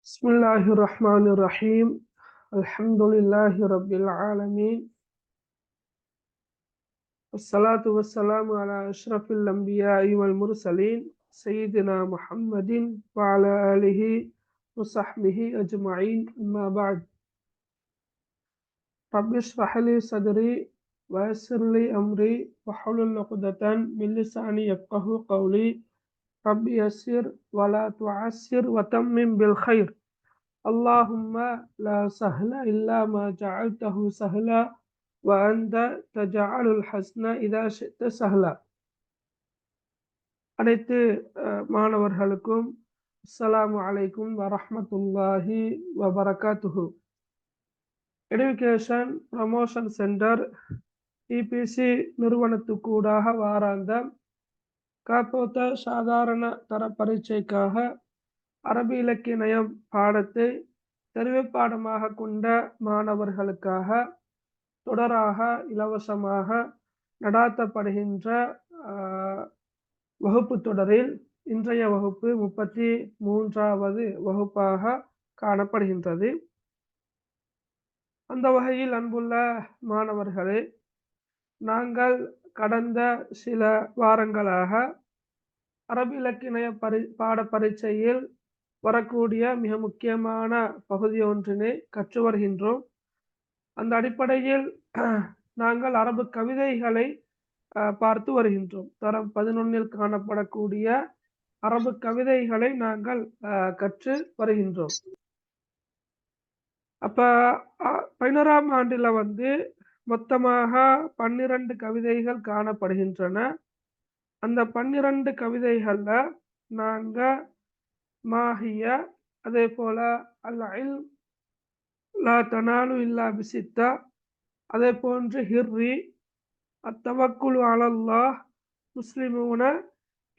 بسم الله الرحمن الرحيم. الحمد لله رب العالمين، والصلاة والسلام على أشرف الأنبياء والمرسلين سيدنا محمد وعلى آله وصحبه أجمعين. أما بعد، رب اشرح لي صدري ويسر لي أمري واحلل عقدة من لساني يفقهوا قولي. رب يسر ولا تعسر وتمم بالخير. اللهم لا سهل إلا ما جعلته سهلا وأنت تجعل الحسن إذا شئت سهلا. அனைத்து மாணவர்களுக்கும் அஸ்ஸலாமு அலைக்கும் வரஹ்மத்துல்லாஹி வபரகாத்துஹு. எடுகேஷன் ப்ரமோஷன் சென்டர் இபிசி நிறுவனத்துக்கூடாக வாராந்த காப்போத்த சாதாரண தர பரீட்சைக்காக அரபி இலக்கிய நயம் பாடத்தை தெரிவு பாடமாக கொண்ட மாணவர்களுக்காக தொடராக இலவசமாக நடாத்தப்படுகின்ற வகுப்பு தொடரில் இன்றைய வகுப்பு 33வது வகுப்பாக காணப்படுகின்றது. அந்த வகையில் அன்புள்ள மாணவர்களே, நாங்கள் கடந்த சில வாரங்களாக அரபி இலக்கிய பாட பரீட்சையில் வரக்கூடிய மிக முக்கியமான பகுதி ஒன்றினை கற்று வருகின்றோம். அந்த அடிப்படையில் நாங்கள் அரபு கவிதைகளை பார்த்து வருகின்றோம். தரம் 11 காணப்படக்கூடிய அரபு கவிதைகளை நாங்கள் கற்று வருகின்றோம். அப்ப 11ஆம் ஆண்டில் மொத்தமாக 12 கவிதைகள் காணப்படுகின்றன. அந்த 12 கவிதைகள்ல நாங்க மாஹிய, அதே போல அல் இல்ம் லா தனாலு இல்லா பிசித்தா, அதே போன்று ஹிர்ரி, அத்தவக்குலு அலல்லாஹ், முஸ்லிமூன,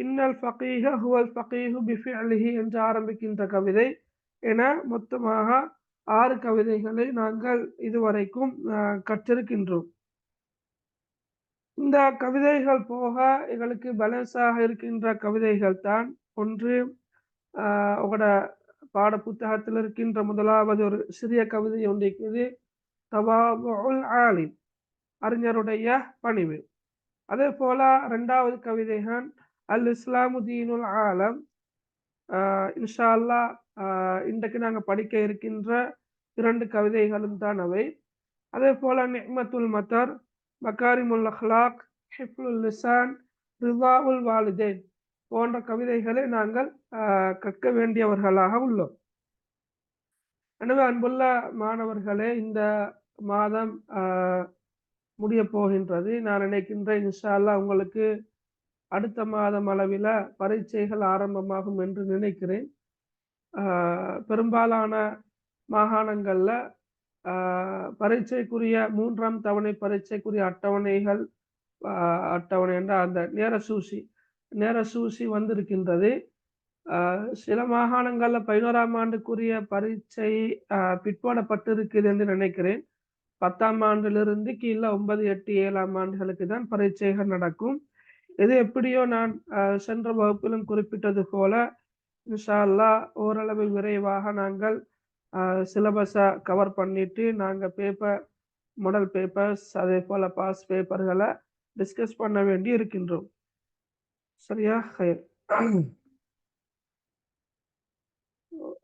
இன்னல் ஃபகீஹ ஹுவல் ஃபகீஹு பிஃபிஅலிஹி என்று ஆரம்பிக்கின்ற கவிதை என மொத்தமாக 6 கவிதைகளை நாங்கள் இதுவரைக்கும் கற்றிருக்கின்றோம். இந்த கவிதைகள் போக எங்களுக்கு பேலன்ஸாக இருக்கின்ற கவிதைகள் தான் ஒன்று, உங்களோட பாட புத்தகத்தில் இருக்கின்ற முதலாவது ஒரு சிறிய கவிதை ஒன்று இருக்குது, தவாதுல் ஆலிம், அறிஞருடைய பணிவு. அதே போல 2வது கவிதைகள் அல் இஸ்லாமு தீனுல் ஆலம். இன்ஷா அல்லாஹ் இன்றைக்கு நாங்கள் படிக்க இருக்கின்ற 2 கவிதைகளும் தான் அவை. அதே போல நிஅமத்துல் மதர், மகாரிமுல் அஹ்லாக், ஹிஃப்லுல் லிசான், ரிதாவுல் வாலிதைன் போன்ற கவிதைகளை நாங்கள் கற்க வேண்டியவர்களாக உள்ளோம். எனவே அன்புள்ள மாணவர்களே, இந்த மாதம் முடிய போகின்றது. நான் நினைக்கின்றேன் இன்ஷா அல்லாஹ் உங்களுக்கு அடுத்த மாதம் அளவில் பரீட்சைகள் ஆரம்பமாகும் என்று நினைக்கிறேன். பெரும்பாலான மாகாணங்கள்ல பரீட்சைக்குரிய 3ஆம் தவணை பரீட்சைக்குரிய அட்டவணை என்ற அந்த நேர சூசி வந்திருக்கின்றது. சில மாகாணங்கள்ல 11ஆம் ஆண்டுக்குரிய பரீட்சை பிற்போடப்பட்டிருக்குது என்று நினைக்கிறேன். 10ஆம் ஆண்டிலிருந்து கீழே 9, 8, 7ஆம் ஆண்டுகளுக்கு தான் பரீட்சைகள் நடக்கும். இது எப்படியோ நான் சென்ற வகுப்பிலும் குறிப்பிட்டது போல இன்ஷா அல்லாஹ் ஓரளவு விரைவாக நாங்கள் சிலபஸை கவர் பண்ணிட்டு நாங்கள் மாடல் பேப்பர்ஸ், அதே போல பாஸ் பேப்பர்களை டிஸ்கஸ் பண்ண வேண்டி இருக்கின்றோம். சரியா?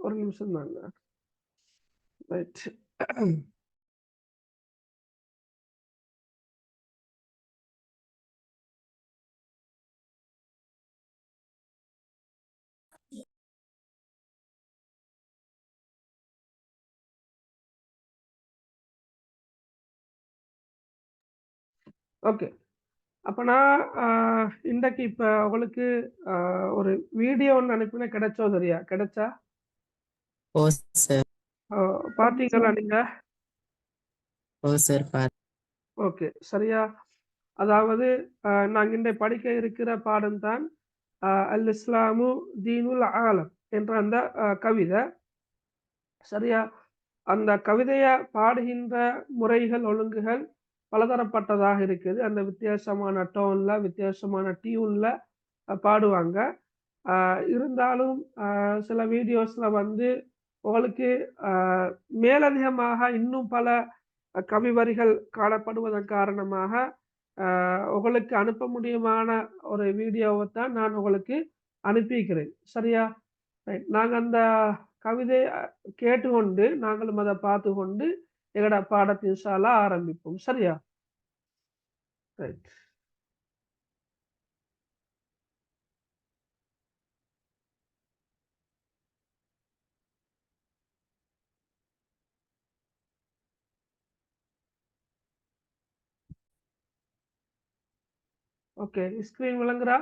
ஒரு நிமிஷம் தாங்க. ரைட். ஓகே, அப்போ நான் இன்றைக்கு இப்போ உங்களுக்கு ஒரு வீடியோ ஒன்று அனுப்பினேன். கிடைச்சோ? சரியா கிடைச்சா? ஓ சார். பார்த்தீங்களா நீங்க? ஓ சார் ஓகே, சரியா. அதாவது நாங்கள் இன்றைக்கு படிக்க இருக்கிற பாடம் தான் அல் இஸ்லாமு தீனுல் ஆலம் என்ற அந்த கவிதை. சரியா? அந்த கவிதையை பாடுகின்ற முறைகள், ஒழுங்குகள் பலதரப்பட்டதாக இருக்குது. அந்த வித்தியாசமான டோன்ல, வித்தியாசமான டியூன்ல பாடுவாங்க. இருந்தாலும் சில வீடியோஸ்ல உங்களுக்கு மேலதிகமாக இன்னும் பல கவி வரிகள் காணப்படுவதன் காரணமாக உங்களுக்கு அனுப்ப முடியுமான ஒரு வீடியோவை தான் நான் உங்களுக்கு அனுப்பிக்கிறேன். சரியா? ரைட். நாங்க அந்த கவிதை கேட்டுக்கொண்டு நாங்களும் அதை பார்த்து கொண்டு எங்களோட பாடத்தை இன்ஷா அல்லாஹ் ஆரம்பிப்போம். சரியா? ரைட். ஓகே. ஸ்கிரீன் விளங்குறா?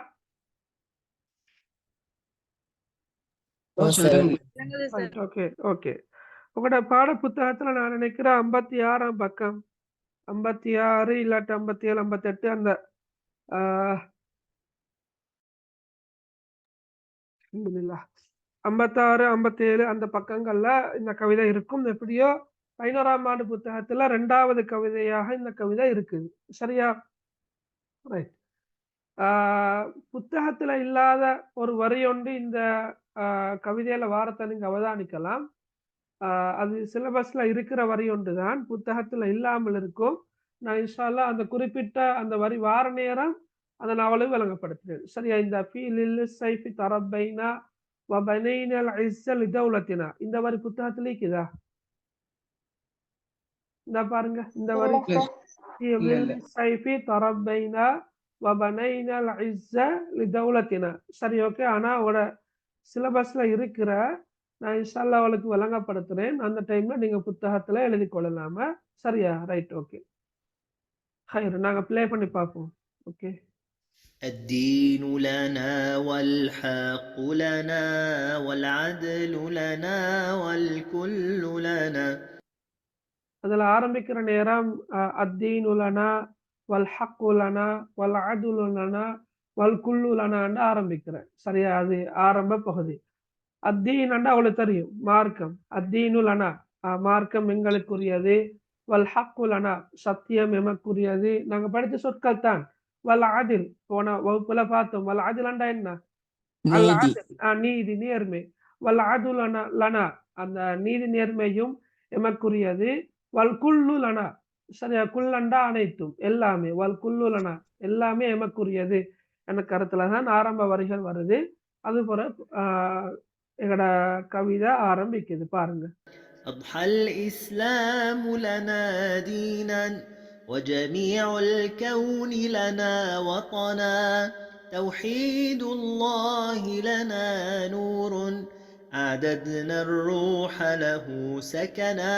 ஓ சார். ரைட். ஓகே. ஓகே. உங்களோட பாட புத்தகத்துல நான் நினைக்கிறேன் 56ஆம் பக்கம் 56 இல்லாட்டி 57 58 அந்த அல்ஹம்துலில்லாஹ் 56 57 அந்த பக்கங்கள்ல இந்த கவிதை இருக்கும். எப்படியோ 11ஆம் ஆண்டு புத்தகத்துல 2வது கவிதையாக இந்த கவிதை இருக்குது. சரியா? ரைட். புத்தகத்துல இல்லாத ஒரு வரி ஒன்று இந்த கவிதையில வாரத்தை நீங்க அவதானிக்கலாம். அது சிலபஸ்ல இருக்கிற வரி ஒன்று தான் புத்தகத்துல இல்லாமல் இருக்கும். நான் இன்ஷா அல்லாஹ் அந்த குறிப்பிட்ட அந்த வரி வார நேரம் அதை நான் அவளுக்கு விளங்கப்படுத்துறேன். சரியா? இந்த ஃபீலில் சைஃபி தரப்பைனா வபனைனல் இஸ்ஸல் இதௌலத்தினா இந்த வரி புத்தகத்துல இருக்குதா? இந்த பாருங்க இந்த வரி ஃபீலில் சைஃபி தரப்பைனா வபனைனல் இஸ்ஸ லிதௌலத்தினா. சரி, ஓகே. ஆனா அவட சிலபஸ்ல இருக்கிற நான் இன்ஷா அல்லாஹ் அவளுக்கு விளங்கப்படுத்துறேன். அந்த டைம்ல நீங்க புத்தகத்துல எழுதி கொள்ளலாமா? சரியா? ரைட். ஓகே. خير. நாங்க ப்ளே பண்ணி பார்ப்போம். ஓகே. الدين لنا والحق لنا والعدل لنا والكل لنا. அதுல ஆரம்பிக்கிற நேரம் அத்தீனு லனா வல் ஹக்கு லனா வல் அத்லு லனா வல் குல்லு லனான்னு ஆரம்பிக்கிறேன். சரியா? அது ஆரம்ப பகுதி. அத்தீன் அவளுக்கு தெரியும், மார்க்கம். அத்தீனு லனா மார்க்கம் எங்களுக்குரியது. வல் ஹக்கு லனா சத்தியம் எமக்குரியது. நாங்க படித்த சொற்கள் தான். வல் அதில் போன வகுப்புல பார்த்தோம். வல் அதில் என்ன? அல் நீதி. அதில் நீதி, நேர்மை. வல் அது லனா அந்த நீதி நேர்மையும் எமக்குரியது. வல் குல்லு லனா சரியா? குல்லண்டா அனைத்தும், எல்லாமே. வல் குல்லு லனா எல்லாமே எமக்குரியது என்ற கருத்துலதான் ஆரம்ப வரிகள் வருது. அது போல எங்கட கவிதை ஆரம்பிக்குது பாருங்க. أضحى الإسلام لنا دينا وجميع الكون لنا وطنا توحيد الله لنا نور أعددنا الروح له سكنا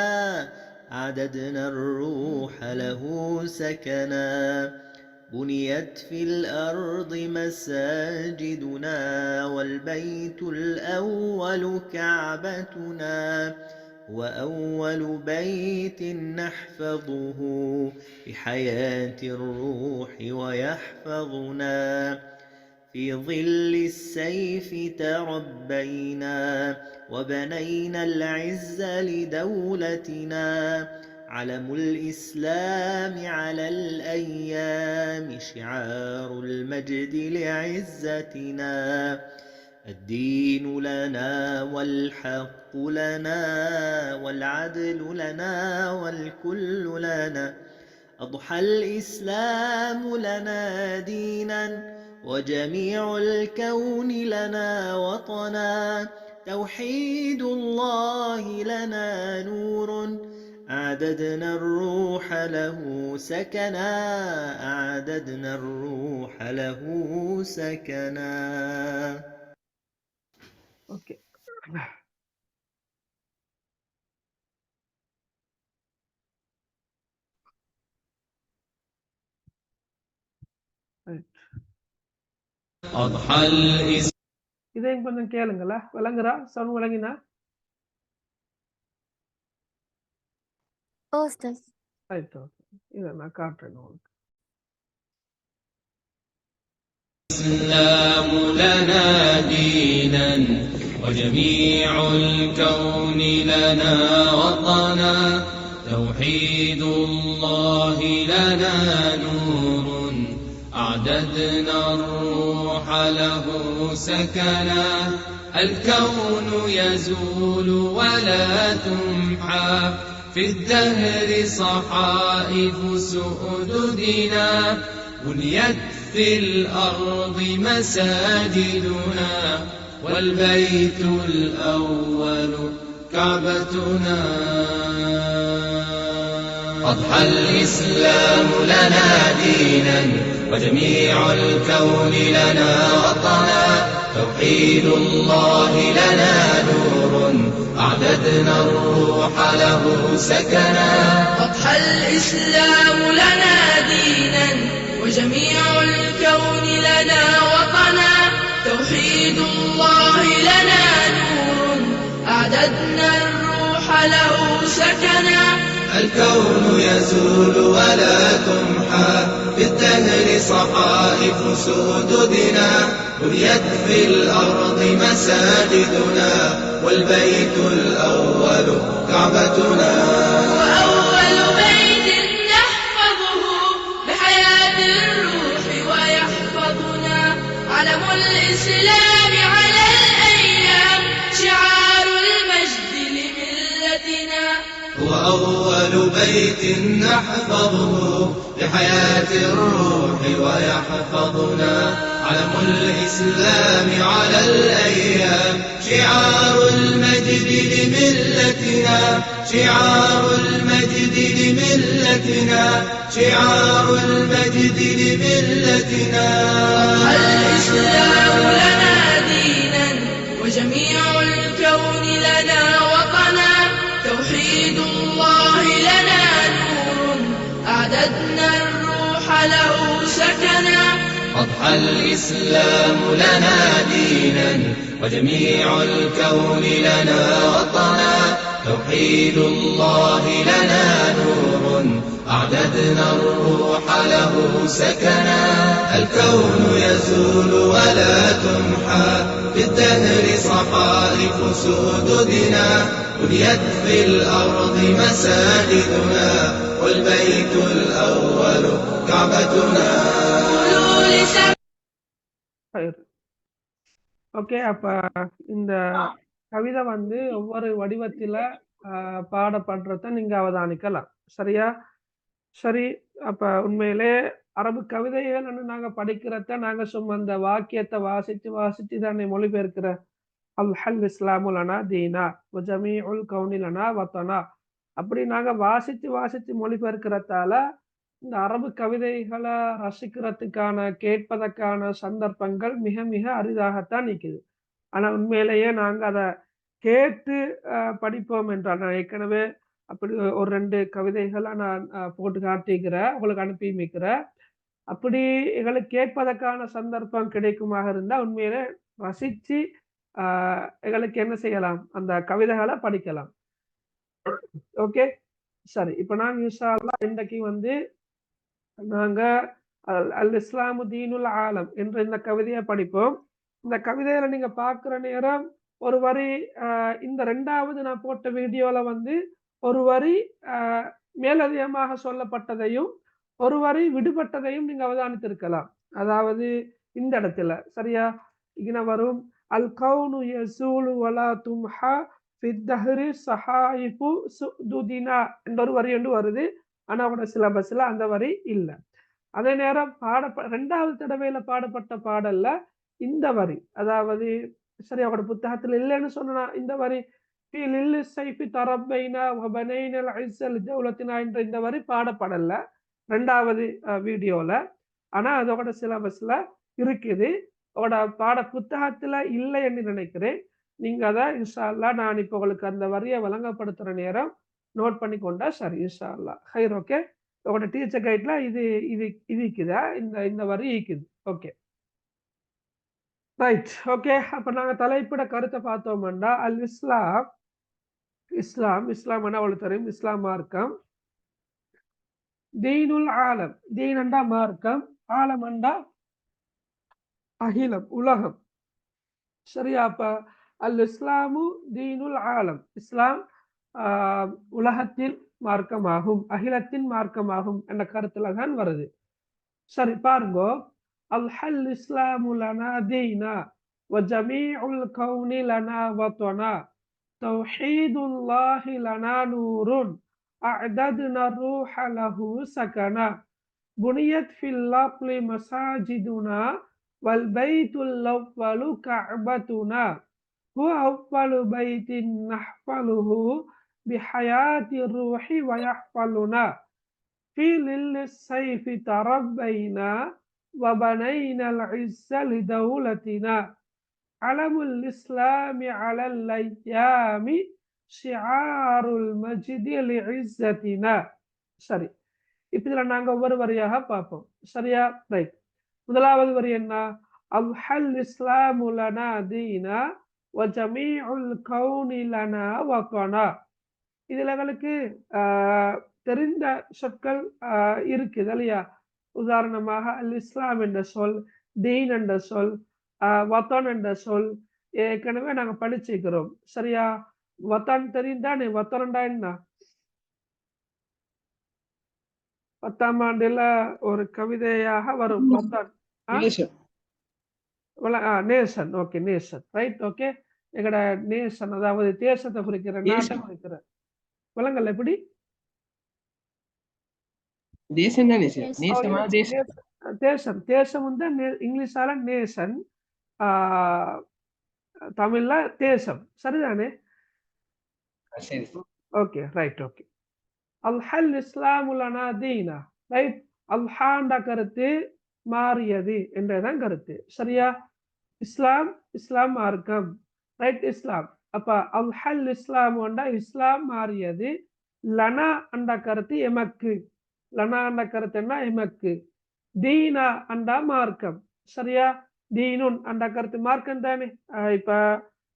أعددنا الروح له سكنا بنيت في الأرض مساجدنا والبيت الأول كعبتنا وأول بيت نحفظه بحياة الروح ويحفظنا في ظل السيف تربينا وبنينا العز لدولتنا علم الإسلام على الأيام شعار المجد لعزتنا الدين لنا والحق لنا والعدل لنا والكل لنا أضحى الإسلام لنا دينا وجميع الكون لنا وطنا توحيد الله لنا نور أعددنا الروح له سكنا أعددنا الروح له سكنا. ஓகே. இதையும் கொஞ்சம் கேளுங்களா? விளங்குறா? சவுண்ட் விளங்கினா? ரைட். ஓகே. இதை நான் காட்டுறேன் உங்களுக்கு. الإسلام لنا دينا وجميع الكون لنا وطنا توحيد الله لنا نور أعددنا الروح له سكنا الكون يزول ولا تمحى في الدهر صحائف سؤددنا بنيت في الأرض مساجدنا والبيت الأول كعبتنا أضحى الإسلام لنا دينا وجميع الكون لنا وطنا توحيد الله لنا نور أعددنا الروح له سكنا أضحى الإسلام لنا دينا وجميع الكون لنا وطنا توحيد الله لنا نور أعددنا الروح له سكنا الكون يزول ولا تمحى في الدهر صحائف سؤددنا بنيت في الأرض مساجدنا والبيت الأول كعبتنا وأول بيت نحفظه بحياة الروح ويحفظنا علم الإسلام على الأيام شعار المجد لملتنا هو أول بيت نحفظه لحياة الروح ويحفظنا علم الإسلام على الأيام شعار المجد لملتنا شعار المجد لملتنا شعار المجد لملتنا الإسلام لنا دينا وجميع الكون لنا وطنا توحيد الله لنا نور أعددنا الروح له سكنا أضحى الإسلام لنا دينا وجميع الكون لنا وطنا توحيد الله لنا نور أعددنا الروح له سكنا الكون يزول ولا تمحى في الدهر صحائف سؤددنا بنيت في الأرض مساجدنا والبيت الأول كعبتنا ஓகே. அப்ப இந்த கவிதை வந்து ஒவ்வொரு வடிவத்தில பாடப்படுறத நீங்க அவதானிக்கலாம். சரியா? சரி. அப்ப உண்மையிலே அரபு கவிதைகள் நாங்க படிக்கிறத நாங்க சும்மா அந்த வாக்கியத்தை வாசிச்சு தானே மொழிபெயர்க்கிற அல் இஸ்லாமு லனா தீனா வ ஜமீஉல் கௌனி லனா வத்தனா அப்படி நாங்க வாசிச்சு மொழிபெயர்க்கிறதால இந்த அரபு கவிதைகளை ரசிக்கிறதுக்கான கேட்பதற்கான சந்தர்ப்பங்கள் மிக மிக அரிதாகத்தான் நிக்குது. ஆனா உண்மையிலேயே நாங்க அதை கேட்டு படிப்போம் என்றால் நான் ஏற்கனவே அப்படி ஒரு 2 கவிதைகளை நான் போட்டு காட்டிக்கிறேன், உங்களுக்கு அனுப்பி வைக்கிறேன். அப்படி எங்களுக்கு கேட்பதற்கான சந்தர்ப்பம் கிடைக்குமாக இருந்தா உண்மையிலே ரசிச்சு எங்களுக்கு என்ன செய்யலாம், அந்த கவிதைகளை படிக்கலாம். ஓகே. சரி. இப்ப நாங்க இன்ஷா அல்லாஹ் இன்றைக்கு வந்து நாங்க அல் இஸ்லாமு தீனுல் ஆலம் என்ற இந்த கவிதையை படிப்போம். இந்த கவிதையில நீங்க பார்க்கிற நேரம் ஒரு வரி இந்த 2வது நான் போட்ட வீடியோல வந்து ஒரு வரி மேலதிகமாக சொல்லப்பட்டதையும் ஒரு வரி விடுபட்டதையும் நீங்க அவதானித்திருக்கலாம். அதாவது இந்த இடத்துல சரியா இங்க வரும் அல் கௌனு யஸூலு வலா தும்ஹா ஃபித் தஹ்ரி ஸஹாயிஃபு சுதுதினா என்ற ஒரு வரி ஒன்று வருது. ஆனா அவனோட சிலபஸ்ல அந்த வரி இல்ல. அதே நேரம் 2வது தடவையில பாடப்பட்ட பாடல்ல இந்த வரி, அதாவது சரி அவரோட புத்தகத்துல இல்லைன்னு சொன்னா இந்த வரி என்ற இந்த வரி பாடப்படல 2வது வீடியோல. ஆனா அதோட சிலபஸ்ல இருக்குது. அதோட பாட புத்தகத்துல இல்லை என்று நினைக்கிறேன். நீங்க அதை இன்ஷா அல்லாஹ் நான் இப்ப உங்களுக்கு அந்த வரியை வழங்கப்படுத்துற நேரம் நோட் பண்ணி கொண்டா சரி இன்ஷா அல்லாஹ். ஹைர். ஓகே. உங்களோட டீச்சர் கைட்ல இது இது இது இருக்குதா, இந்த வரி இருக்குது. Okay right. ஓகே. அப்ப நாங்க தலைப்பிட கருத்தை பார்த்தோம்னா அல் இஸ்லாம் இஸ்லாம் என்ன அவளுக்கு தெரியும், இஸ்லாம் மார்க்கம். தீனுல் ஆலம், தீன் என்றா மார்க்கம், ஆலம் என்றா அகிலம் உலகம். சரியா? அப்ப அல் இஸ்லாமு தீனுல் ஆலம், இஸ்லாம் உலகத்தின் மார்க்கமாகும், அகிலத்தின் மார்க்கமாகும் என்ற கருத்துல தான் வருது. சரி பாருங்க, அல்ஹல் இஸ்லாமு லனா தீனா வஜமீஉல் கௌனி லனா வத்னா தௌஹீதுல்லாஹி லனா நூருன் அஅதத்னா ரூஹ லஹு சகனா புனியத் ஃபில் அர்ளி மசாஜிதுனா வல் பைத்துல் அவ்வலு கஅபத்துனா ஹுவ அவ்வலு பைத்தின் நஹ்ஃபலுஹு பிஹயாத்தி ரூஹி வயஹ்ஃபலுனா في ظل السيف تربينا وبنينا العز لدولتنا علم الإسلام على الأيام شعار المجد لعزتنا. சரி, இப்ப இதுல நாங்க ஒவ்வொரு வரியாக பார்ப்போம். சரியா? ரைட். முதலாவது வரி என்ன? அல்ஹல் இஸ்லாமு லனா தீனா வ ஜமீஉல் கௌனி லனா வத்னா. இதுல எங்களுக்கு தெரிந்த சொற்கள் இருக்குது இல்லையா? உதாரணமாக அல் இஸ்லாம் என்ற சொல், தீன் என்ற சொல், வத்தான் என்ற சொல் ஏற்கனவே நாங்க படிச்சிருக்கிறோம். சரியா? வத்தான் தெரிந்தானே? வத்தான்டா என்ன? 10ஆம் ஆண்டுல ஒரு கவிதையாக வரும். வத்தான் நேசன். ஓகே, நேசன். ரைட். ஓகே, எங்கட நேசன் அதாவது தேசத்தை குறிக்கிற, நாட்டை குறிக்கிற. விலங்கல் எப்படி? தேசம். தேசம் வந்து இங்கிலீஷால நேஷன், தமிழ்ல தேசம். சரிதானே? Okay, right. ஓகே. அல்ஹல் இஸ்லாமு லனா தீனா. ரைட். அல்ஹாண்ட கருத்து மாறியது என்றதான் கருத்து. சரியா? இஸ்லாம் மார்க்கம். ரைட். இஸ்லாம். அப்ப அல்ஹல் இஸ்லாம் இஸ்லாம் மாறியது. லனா அண்ட கருத்து எமக்கு. லனா அண்ட கருத்து என்ன? எமக்கு. தீனா அண்டா மார்க்கம். சரியா? தீனுன் அண்ட கருத்து மார்க்கம் தானே? இப்ப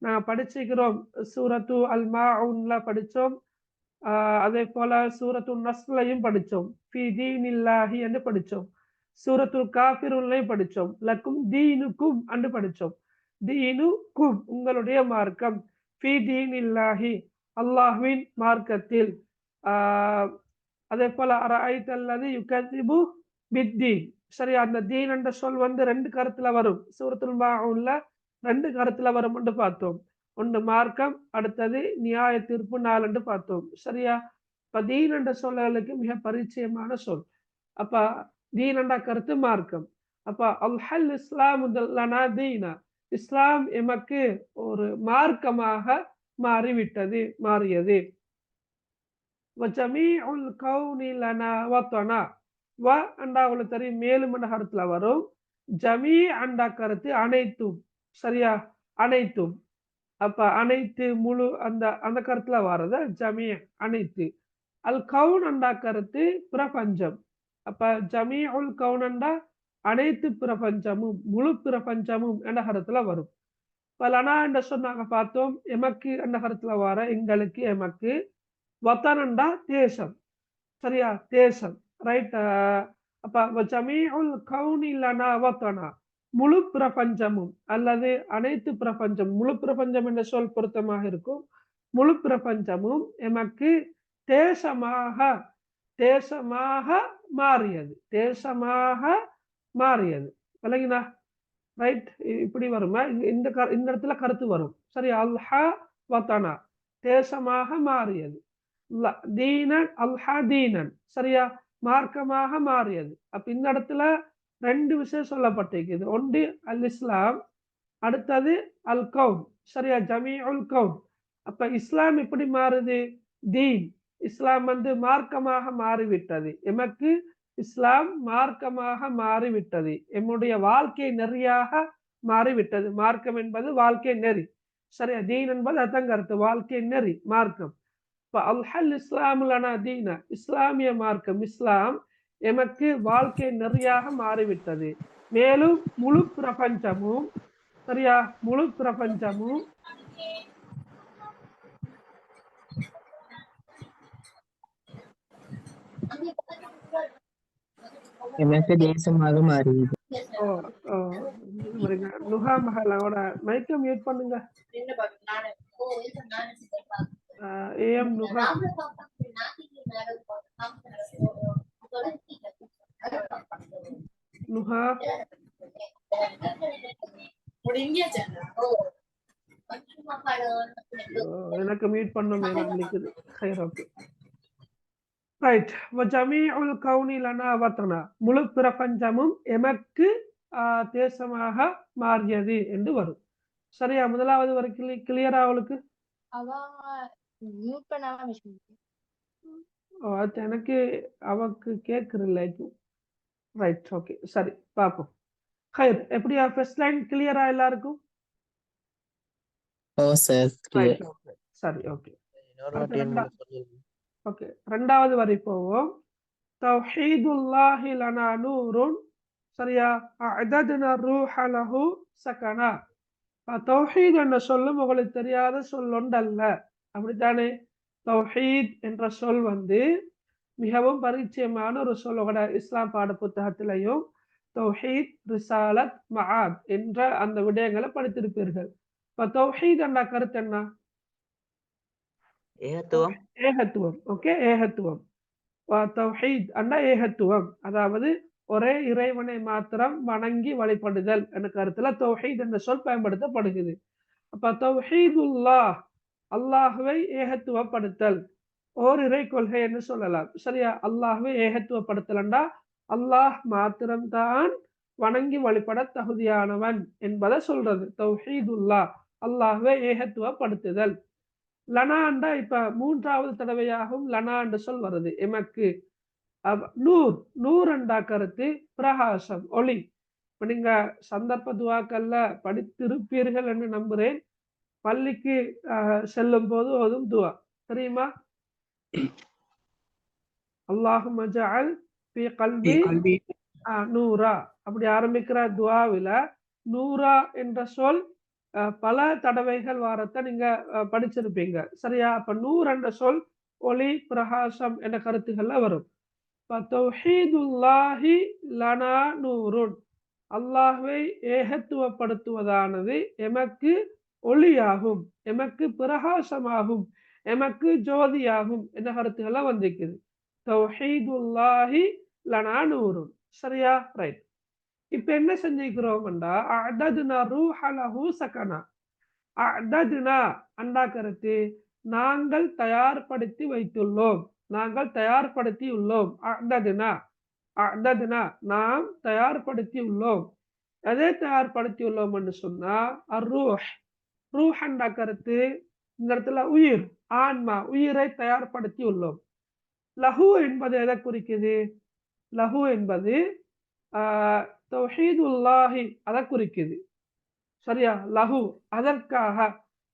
நாங்க படிச்சுக்கிறோம், சூரத்து அல் மாஊன்ல படிச்சோம், அதே போல சூரத்து நஸ்லையும் படிச்சோம், ஃபி தீனில்லாஹி என்று படிச்சோம், சூரத்துல் காஃபிரூன்லையும் படிச்சோம், லக்கும் தீனுக்கும் என்று படிச்சோம். தீனுக்கும் உங்களுடைய மார்க்கம், ஃபி தீனில்லாஹி அல்லாஹ்வின் மார்க்கத்தில். அதே போல அரஐத்தல்லதி யுகதிபு பித்தீன். சரி, அந்த தீன் என்ற சொல் வந்து ரெண்டு கருத்துல வரும். சூரத்துல் மாஊன்ல ரெண்டு கருத்துல வரும் என்று பார்த்தோம். ஒன்று மார்க்கம், அடுத்தது நியாய தீர்ப்பு நாள் என்று பார்த்தோம். சரியா? இப்ப தீன் என்ற சொல்லுக்கு மிக பரிச்சயமான சொல். அப்ப தீன் என்ற கருத்து மார்க்கம். அப்ப அல்ஹல் இஸ்லாம் லனா தீனா, இஸ்லாம் எமக்கு ஒரு மார்க்கமாக மாறிவிட்டது, மாறியது. வஜமீஉல் கௌனி லனா வத்னா. வ அண்டா உங்களுக்கு தெரியும் மேலும் என்ற கருத்துல வரும். ஜமீ அண்டா கருத்து அனைத்தும். சரியா? அனைத்தும். அப்ப அனைத்து, முழு, அந்த அந்த கருத்துல வர்றது ஜமீ, அனைத்து. அல் கவுன் அண்டா கருத்து பிரபஞ்சம். அப்ப ஜமீஉல் கவுன் அண்டா அனைத்து பிரபஞ்சமும், முழு பிரபஞ்சமும் என்ற கருத்துல வரும். இப்ப லனா என்ற சொன்னாங்க பார்த்தோம், எமக்கு என்ற கருத்துல வர எங்களுக்கு, எமக்கு. வத்தானண்டா தேசம். சரியா? தேசம். ரைட். அப்ப ஜமீஉல் கௌனி லனா வத்னா, முழு பிரபஞ்சமும் அல்லது அனைத்து பிரபஞ்சம், முழு பிரபஞ்சம் என்ற சொல் பொருத்தமாக இருக்கும். முழு பிரபஞ்சமும் எமக்கு தேசமாக, தேசமாக மாறியது, தேசமாக மாறியது. விளங்கினா? ரைட். இப்படி வருமா? இந்த இடத்துல கருத்து வரும். சரி, அல்ஹா வத்னா, தேசமாக மாறியது. தீனன் அல்ஹா தீனன். சரியா? மார்க்கமாக மாறியது. அப்ப இந்த இடத்துல ரெண்டு விஷயம் சொல்லப்பட்டிருக்குது. ஒன்று அல் இஸ்லாம், அடுத்தது அல் கவுன். சரியா? ஜமீஉல் கவுன். அப்ப இஸ்லாம் எப்படி மாறுது? தீன், இஸ்லாம் வந்து மார்க்கமாக மாறிவிட்டது. எமக்கு இஸ்லாம் மார்க்கமாக மாறிவிட்டது, எம்முடைய வாழ்க்கை நெறியாக மாறிவிட்டது. மார்க்கம் என்பது வாழ்க்கை நெறி. சரியா? தீன் என்பது அதான் கருத்து, வாழ்க்கை நெறி, மார்க்கம். அல்ஹல் இஸ்லாமு லனா தீனா, இஸ்லாமிய மார்க்கம், இஸ்லாம் எமக்கு வாழ்க்கை நெறியாக மாறிவிட்டது. மேலும் முழு பிரபஞ்சமும், சரியா, முழு பிரபஞ்சமும் எனக்கு தேசமாக மாறியது. நுஹா மஹாலோட மைக்க மியூட் பண்ணுங்க. ஏஎம் நுஹா. நுஹா எனக்கு மீட் பண்ண மேலாம் இருக்குது. Okay right. வஜமீஉல் கௌனி லனா வதனா, முழு பிரபஞ்சமும் எமக்கு தேசமாக மாறியது என்று வரும். சரியா? முதலாவது வரைக்கும் கிளியரா அவளுக்கு? அது எனக்கு அவக்கு கேக்குறல இப்போ. ரைட் ஓகே சரி பாப்போம். ஹைர் எப்படியா ஃபர்ஸ்ட் லைன் கிளியரா எல்லாருக்கும்? ஓ சார் ரைட் ஓகே சரி ஓகே. ஓகே ரெண்டாவது வரி போவோம். தௌஹீதுல்லாஹி லனா நூருன், சரியா? அஅதத்னா ரூஹ லஹு சகனா. தௌஹீத் என்ற சொல்லும் உங்களுக்கு தெரியாத சொல் ஒன்றல்ல, அப்படித்தானே? தௌஹீத் என்ற சொல் மிகவும் பரிச்சயமான ஒரு சொல். இஸ்லாம் பாட புத்தகத்திலையும் தௌஹீத், ரிசாலத், மஆத் என்ற அந்த விடயங்களை படித்திருப்பீர்கள். இப்ப தௌஹீத் என்ற கருத்து என்ன? ஏகத்துவம். ஓகே ஏகத்துவம். தௌஹீத் என்ற ஏகத்துவம், அதாவது ஒரே இறைவனை மாத்திரம் வணங்கி வழிபடுதல் என்ற கருத்துல தௌஹீத் என்ற சொல் பயன்படுத்தப்படுகிறது. அப்ப தௌஹீதுல்லாஹ், அல்லாஹ்வை ஏகத்துவப்படுத்தல், ஓர் இறை கொள்கை என்று சொல்லலாம். சரியா? அல்லாஹ்வை ஏகத்துவப்படுத்தலண்டா அல்லாஹ் மாத்திரம்தான் வணங்கி வழிபட தகுதியானவன் என்பதை சொல்றது தௌஹீதுல்லாஹ், அல்லாஹ்வை ஏகத்துவப்படுத்துதல். லனாண்டா இப்ப மூன்றாவது தடவையாகவும் லனா என்ற சொல் வருது எமக்கு. நூர், நூர் என்ற கருத்து பிரகாசம், ஒளி. இப்ப நீங்க சந்தர்ப்ப துவாக்கல்ல படித்திருப்பீர்கள் என்று நம்புறேன். பள்ளிக்கு செல்லும் போது ஓதும் துவா தெரியுமா? அல்லாஹும்ம ஜஅல் ஃபீ கல்பி நூரா, அப்படி ஆரம்பிக்கிற துவாவில நூரா என்ற சொல் பல தடவைகள் வாரத்தை நீங்க படிச்சிருப்பீங்க. சரியா? அப்ப நூர் என்ற சொல் ஒளி, பிரகாசம் என்ற கருத்துக்கள்ல வரும். தௌஹீதுல்லாஹி லனா நூருன், அல்லாஹ்வை ஏகத்துவப்படுத்துவதானது எமக்கு ஒளியாகும், எமக்கு பிரகாசமாகும், எமக்கு ஜோதியாகும் என்ற கருத்துக்களை வந்திருக்குது. தௌஹீதுல்லாஹி லனா நூருன். சரியா? ரைட். இப்ப என்ன செஞ்சிருக்கிறோம்டா அஅதத்னா ரூஹ லஹு சகனா. அஅதத்னா அண்டா கருத்து நாங்கள் தயார்படுத்தி வைத்துள்ளோம், நாங்கள் தயார்படுத்தி உள்ளோம். அஅதத்னா, அஅதத்னா நாம் தயார்படுத்தி உள்ளோம். எதை தயார்படுத்தி உள்ளோம் என்று சொன்னா அர்ரூஹ், ரூஹ் அண்டா கருத்து இந்த இடத்துல உயிர், ஆன்மா, உயிரை தயார்படுத்தி உள்ளோம். லஹு என்பது எதை குறிக்குது? லஹு என்பது தௌஹீதுல்லாஹி அதை குறிக்குது. சரியா? லஹு அதற்காக,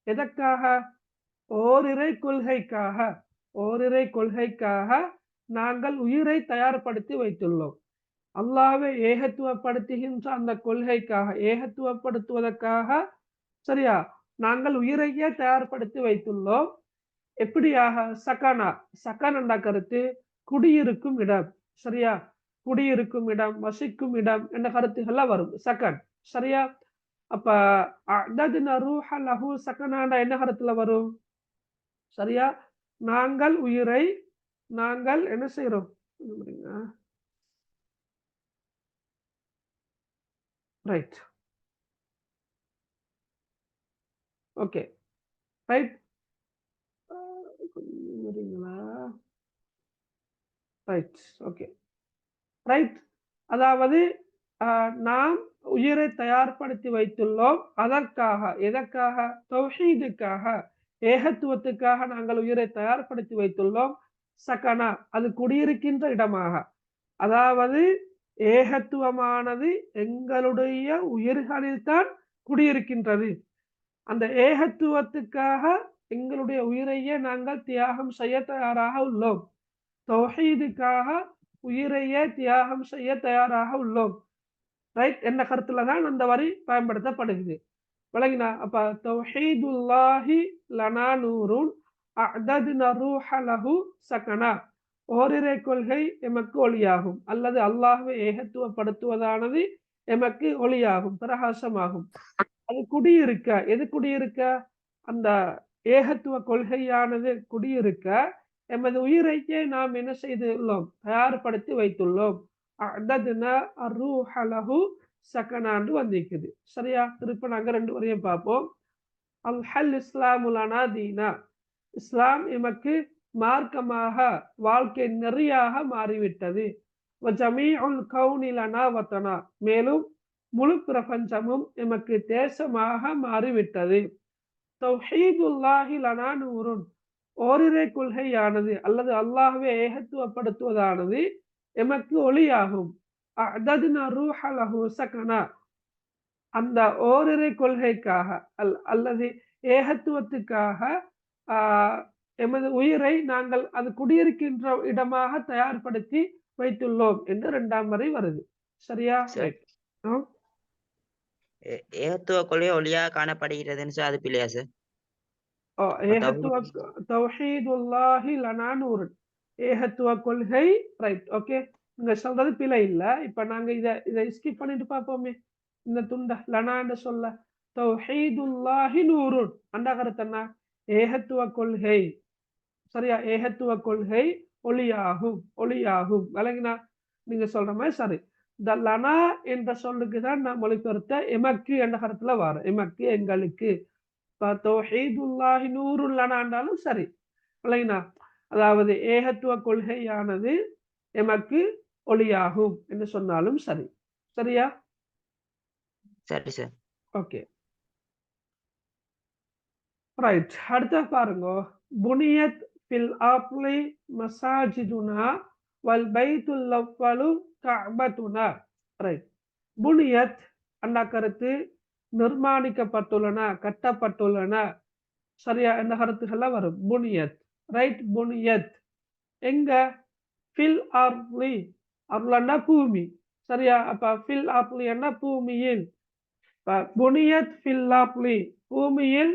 எதற்காக? ஓரிரை கொள்கைக்காக, ஓரிரை கொள்கைக்காக நாங்கள் உயிரை தயார்படுத்தி வைத்துள்ளோம். அல்லாஹ்வை ஏகத்துவப்படுத்துகின்ற அந்த கொள்கைக்காக, ஏகத்துவப்படுத்துவதற்காக, சரியா, நாங்கள் உயிரையே தயார்படுத்தி வைத்துள்ளோம். எப்படியாக? சகனா, சகன் என்ற கருத்து குடியிருக்கும் இடம். சரியா? குடியிருக்கும் இடம், வசிக்கும் இடம் என்ற கருத்துக்கள்ல வரும் சகன். சரியா? அப்ப அஅதத்னா ரூஹ லஹு சகனாண்டா என்ன கருத்துல வரும்? சரியா? நாங்கள் உயிரை, நாங்கள் என்ன செய்யறோம்? Right okay right right okay right. அதாவது நாம் உயிரை தயார்படுத்தி வைத்துள்ளோம். அதற்காக, எதற்காக? தௌஹீதுக்காக, ஏகத்துவத்துக்காக நாங்கள் உயிரை தயார்படுத்தி வைத்துள்ளோம். சகனா அது குடியிருக்கின்ற இடமாக, அதாவது ஏகத்துவமானது எங்களுடைய உயிர்களில் தான் குடியிருக்கின்றது. அந்த ஏகத்துவத்துக்காக எங்களுடைய உயிரையே நாங்கள் தியாகம் செய்ய தயாராக உள்ளோம். தௌஹீதுக்காக உயிரையே தியாகம் செய்ய தயாராக உள்ளோம். ரைட் என்ன கருத்துல தான் அந்த வரி பயன்படுத்தப்படுகிறது. விளங்கினா? அப்ப தௌஹீதுல்லாஹி லனா நூருன் அஅதத்னா ரூஹ லஹு சகனா, ஓரிரை கொள்கை எமக்கு ஒளியாகும், அல்லது அல்லாஹ்வை ஏகத்துவப்படுத்துவதானது எமக்கு ஒளியாகும், பிரகாசமாகும். அது குடியிருக்க, எது குடியிருக்க? அந்த ஏகத்துவ கொள்கையானது குடியிருக்க எமது உயிரையே நாம் என்ன செய்துள்ளோம்? தயார்படுத்தி வைத்துள்ளோம். அஅதத்னா அர்ரூஹ லஹு சக்கனாண்டு வந்திருக்குது. சரியா? திருப்ப நாங்க 2 வரையும் பார்ப்போம். அல்ஹல் இஸ்லாமு லனா தீனா, இஸ்லாம் எமக்கு மார்க்கமாக வாழ்க்கை நெறியாக மாறிவிட்டது. வஜமீஉல் கௌனி லனா வத்தனா, மேலும் முழு பிரபஞ்சமும் எமக்கு தேசமாக மாறிவிட்டது. தௌஹீதுல்லாஹி லனா நூருன், ஓரிரை கொள்கையானது அல்லது அல்லாஹ்வை ஏகத்துவப்படுத்துவதானது எமக்கு ஒளியாகும். அஅதத்னா ரூஹ லஹு சகனா, அந்த ஓரிரை கொள்கைக்காக அல்லது ஏகத்துவத்துக்காக எமது உயிரை நாங்கள் அது குடியிருக்கின்ற இடமாக தயார்படுத்தி வைத்துள்ளோம் என்று 2ஆம் வரை வருது. சரியா? ரைட். ஏகத்துவ கொள்கை ஒளியா காணப்படுகிறதுன்னு சார், அது பிள்ளையா சார்? ஏகத்துவ தௌஹீதுல்லாஹி லனா நூருன், ஏகத்துவ கொள்கை. Right, okay. நீங்க சொல்றது பிழை இல்ல. இப்ப நாங்க இதை ஸ்கிப் பண்ணிட்டு பார்ப்போமே. இந்த துண்ட லனான்னு சொல்ல தௌஹீதுல்லாஹி நூருன் அந்த கருத்து என்ன? ஏகத்துவ கொள்கை. சரியா? ஏகத்துவ கொள்கை ஒளியாகும், ஒளியாகும். விளங்கினா? நீங்க சொல்ற மாதிரி சரி. இந்த லனா என்ற சொல்லுக்குதான் நான் மொழிபெயர்த்த எமக்கு என்ற கருத்துல வர, எமக்கு எங்களுக்கு. தௌஹீதுல்லாஹி நூருன் லனாண்டாலும் சரி. விளங்கினா? அதாவது ஏகத்துவ கொள்கையானது எமக்கு ஒளியாகும் என்று சொன்னாலும் சரி. சரியா? சரி சார். Okay, right. அடுத்த பாருங்க. புனியத் ஃபில் ஆப்லி மசாஜிதுனா வல் பைத்துல் அவ்வலு கஅபத்துனா. ரைட். புனியத் அந்த கருத்து நிர்மாணிக்கப்பட்டுள்ளன, கட்டப்பட்டுள்ளன. சரியா? என்ற கருத்துக்கள்லாம் வரும். புனியத், ரைட். புனியத் எங்க? ஃபில் ஆர்லி, அருளன்னா பூமி. சரியா? அப்ப ஃபில் ஆப்லி என்ன? பூமியில். புனியத் ஃபில் ஆப்லி, பூமியில்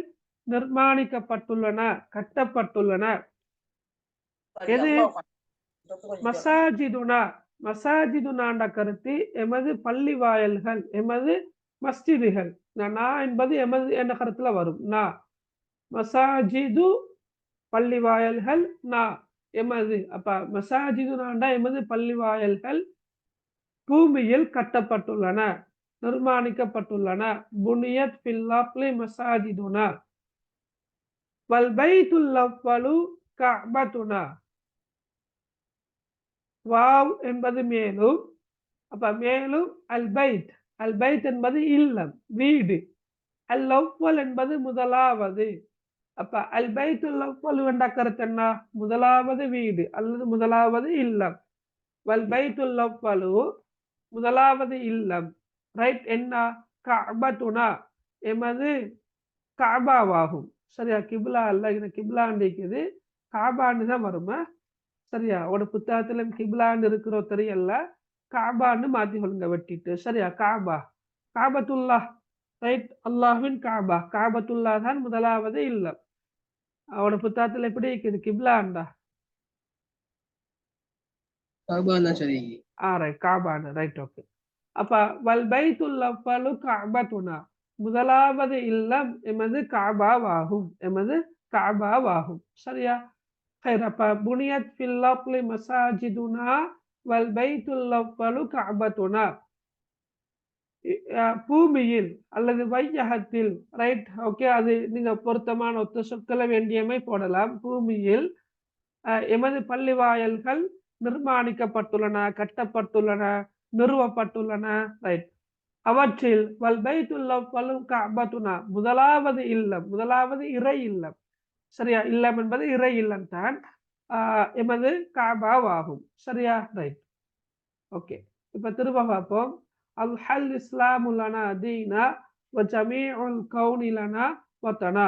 நிர்மாணிக்கப்பட்டுள்ளன, கட்டப்பட்டுள்ளன. எது? மசாஜிதுனா, மசாஜிதுனாண்ட கருத்து எமது பள்ளி வாயல்கள், எமது மஸ்ஜிதுகள். நா என்பது எமது என்ற கருத்துல வரும். நா மசாஜிது பள்ளி வாயல்கள், நா எமது. அப்ப மசாஜிதுனாண்டா எமது பள்ளி வாயல்கள் பூமியில் கட்டப்பட்டுள்ளன, நிர்மாணிக்கப்பட்டுள்ளன. புனியத் ஃபில் ஆப்லி மசாஜிதுனா வல் பைத்துல் அவ்வலு கஅபத்துனா. வாவ் என்பது மேலும். அப்ப மேலும் அல் பைத், அல் பைத் என்பது இல்லம், வீடு. அல் அவ்வல் என்பது முதலாவது. அப்ப அல் பைத்துல் அவ்வல் என்ற கருத்து என்ன? முதலாவது வீடு அல்லது முதலாவது இல்லம். வல் பைத்துல் அவ்வலு முதலாவது இல்லம். ரைட். என்ன? கஅபத்துனா எமது காபாவாகும். சரியா? கிப்லா அல்ல, இது கிப்லான்னு இருக்குது, காபான்னு தான் வருமா? சரியா? ஒரு புத்தகத்துல கிப்லான்னு இருக்கிற தெரியல, காபான்னு மாத்தி சொல்லுங்க வெட்டிட்டு. சரியா? காபா, காபத்துல்லா. ரைட். அல்லாஹ்வின் காபா, காபத்துல்லா தான் முதலாவது இல்லம். அவனோட புத்தகத்துல எப்படி இருக்குது? கிப்லாண்டா? ரைட், காபான்னு. Right, okay. அப்ப வல் பைத்துல் அவ்வலு கஅபத்துனா, முதலாவது இல்லம் எமது காபாவாகும், எமது காபாவாகும். சரியா? அப்ப புனியத் ஃபில் ஆப்லி மசாஜிதுனா வல் பைத்துல் அவ்வலு கஅபத்துனா, பூமியில் அல்லது வையகத்தில். Right, okay. அது நீங்க பொருத்தமான ஒத்த சொற்களை வேண்டியமை போடலாம். பூமியில் எமது பள்ளி வாயல்கள் நிர்மாணிக்கப்பட்டுள்ளன, கட்டப்பட்டுள்ளன, நிறுவப்பட்டுள்ளன. ரைட். அவற்றில் வல் பைத்துல் அவ்வலு கஅபத்துனா, முதலாவது இல்லம், முதலாவது இறை இல்லம். சரியா? இல்லம் என்பது இறை இல்லம் தான் எமது காபாவாகும். சரியா? Right, okay. இப்ப திரும்ப பார்ப்போம். அல்ஹல் இஸ்லாமு லனா தீனா வ ஜமீஉல் கௌனி லனா வத்தனா.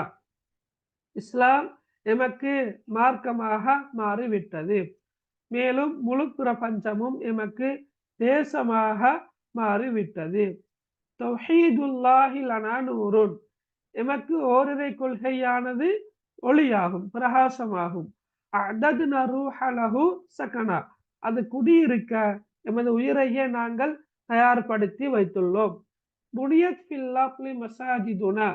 இஸ்லாம் எமக்கு மார்க்கமாக மாறிவிட்டது, மேலும் முழு பிரபஞ்சமும் எமக்கு தேசமாக மாறிவிட்டது. தௌஹீதுல்லாஹி லனா நூருன், எமக்கு ஓரிரை கொள்கையானது ஒளியாகும், பிரகாசமாகும். அஅதத்னா ரூஹ லஹு சகனா, அது குடியிருக்க எமது உயிரையே நாங்கள் தயார்படுத்தி வைத்துள்ளோம். புனியத் ஃபில் ஆப்லி மசாஜிதுனா,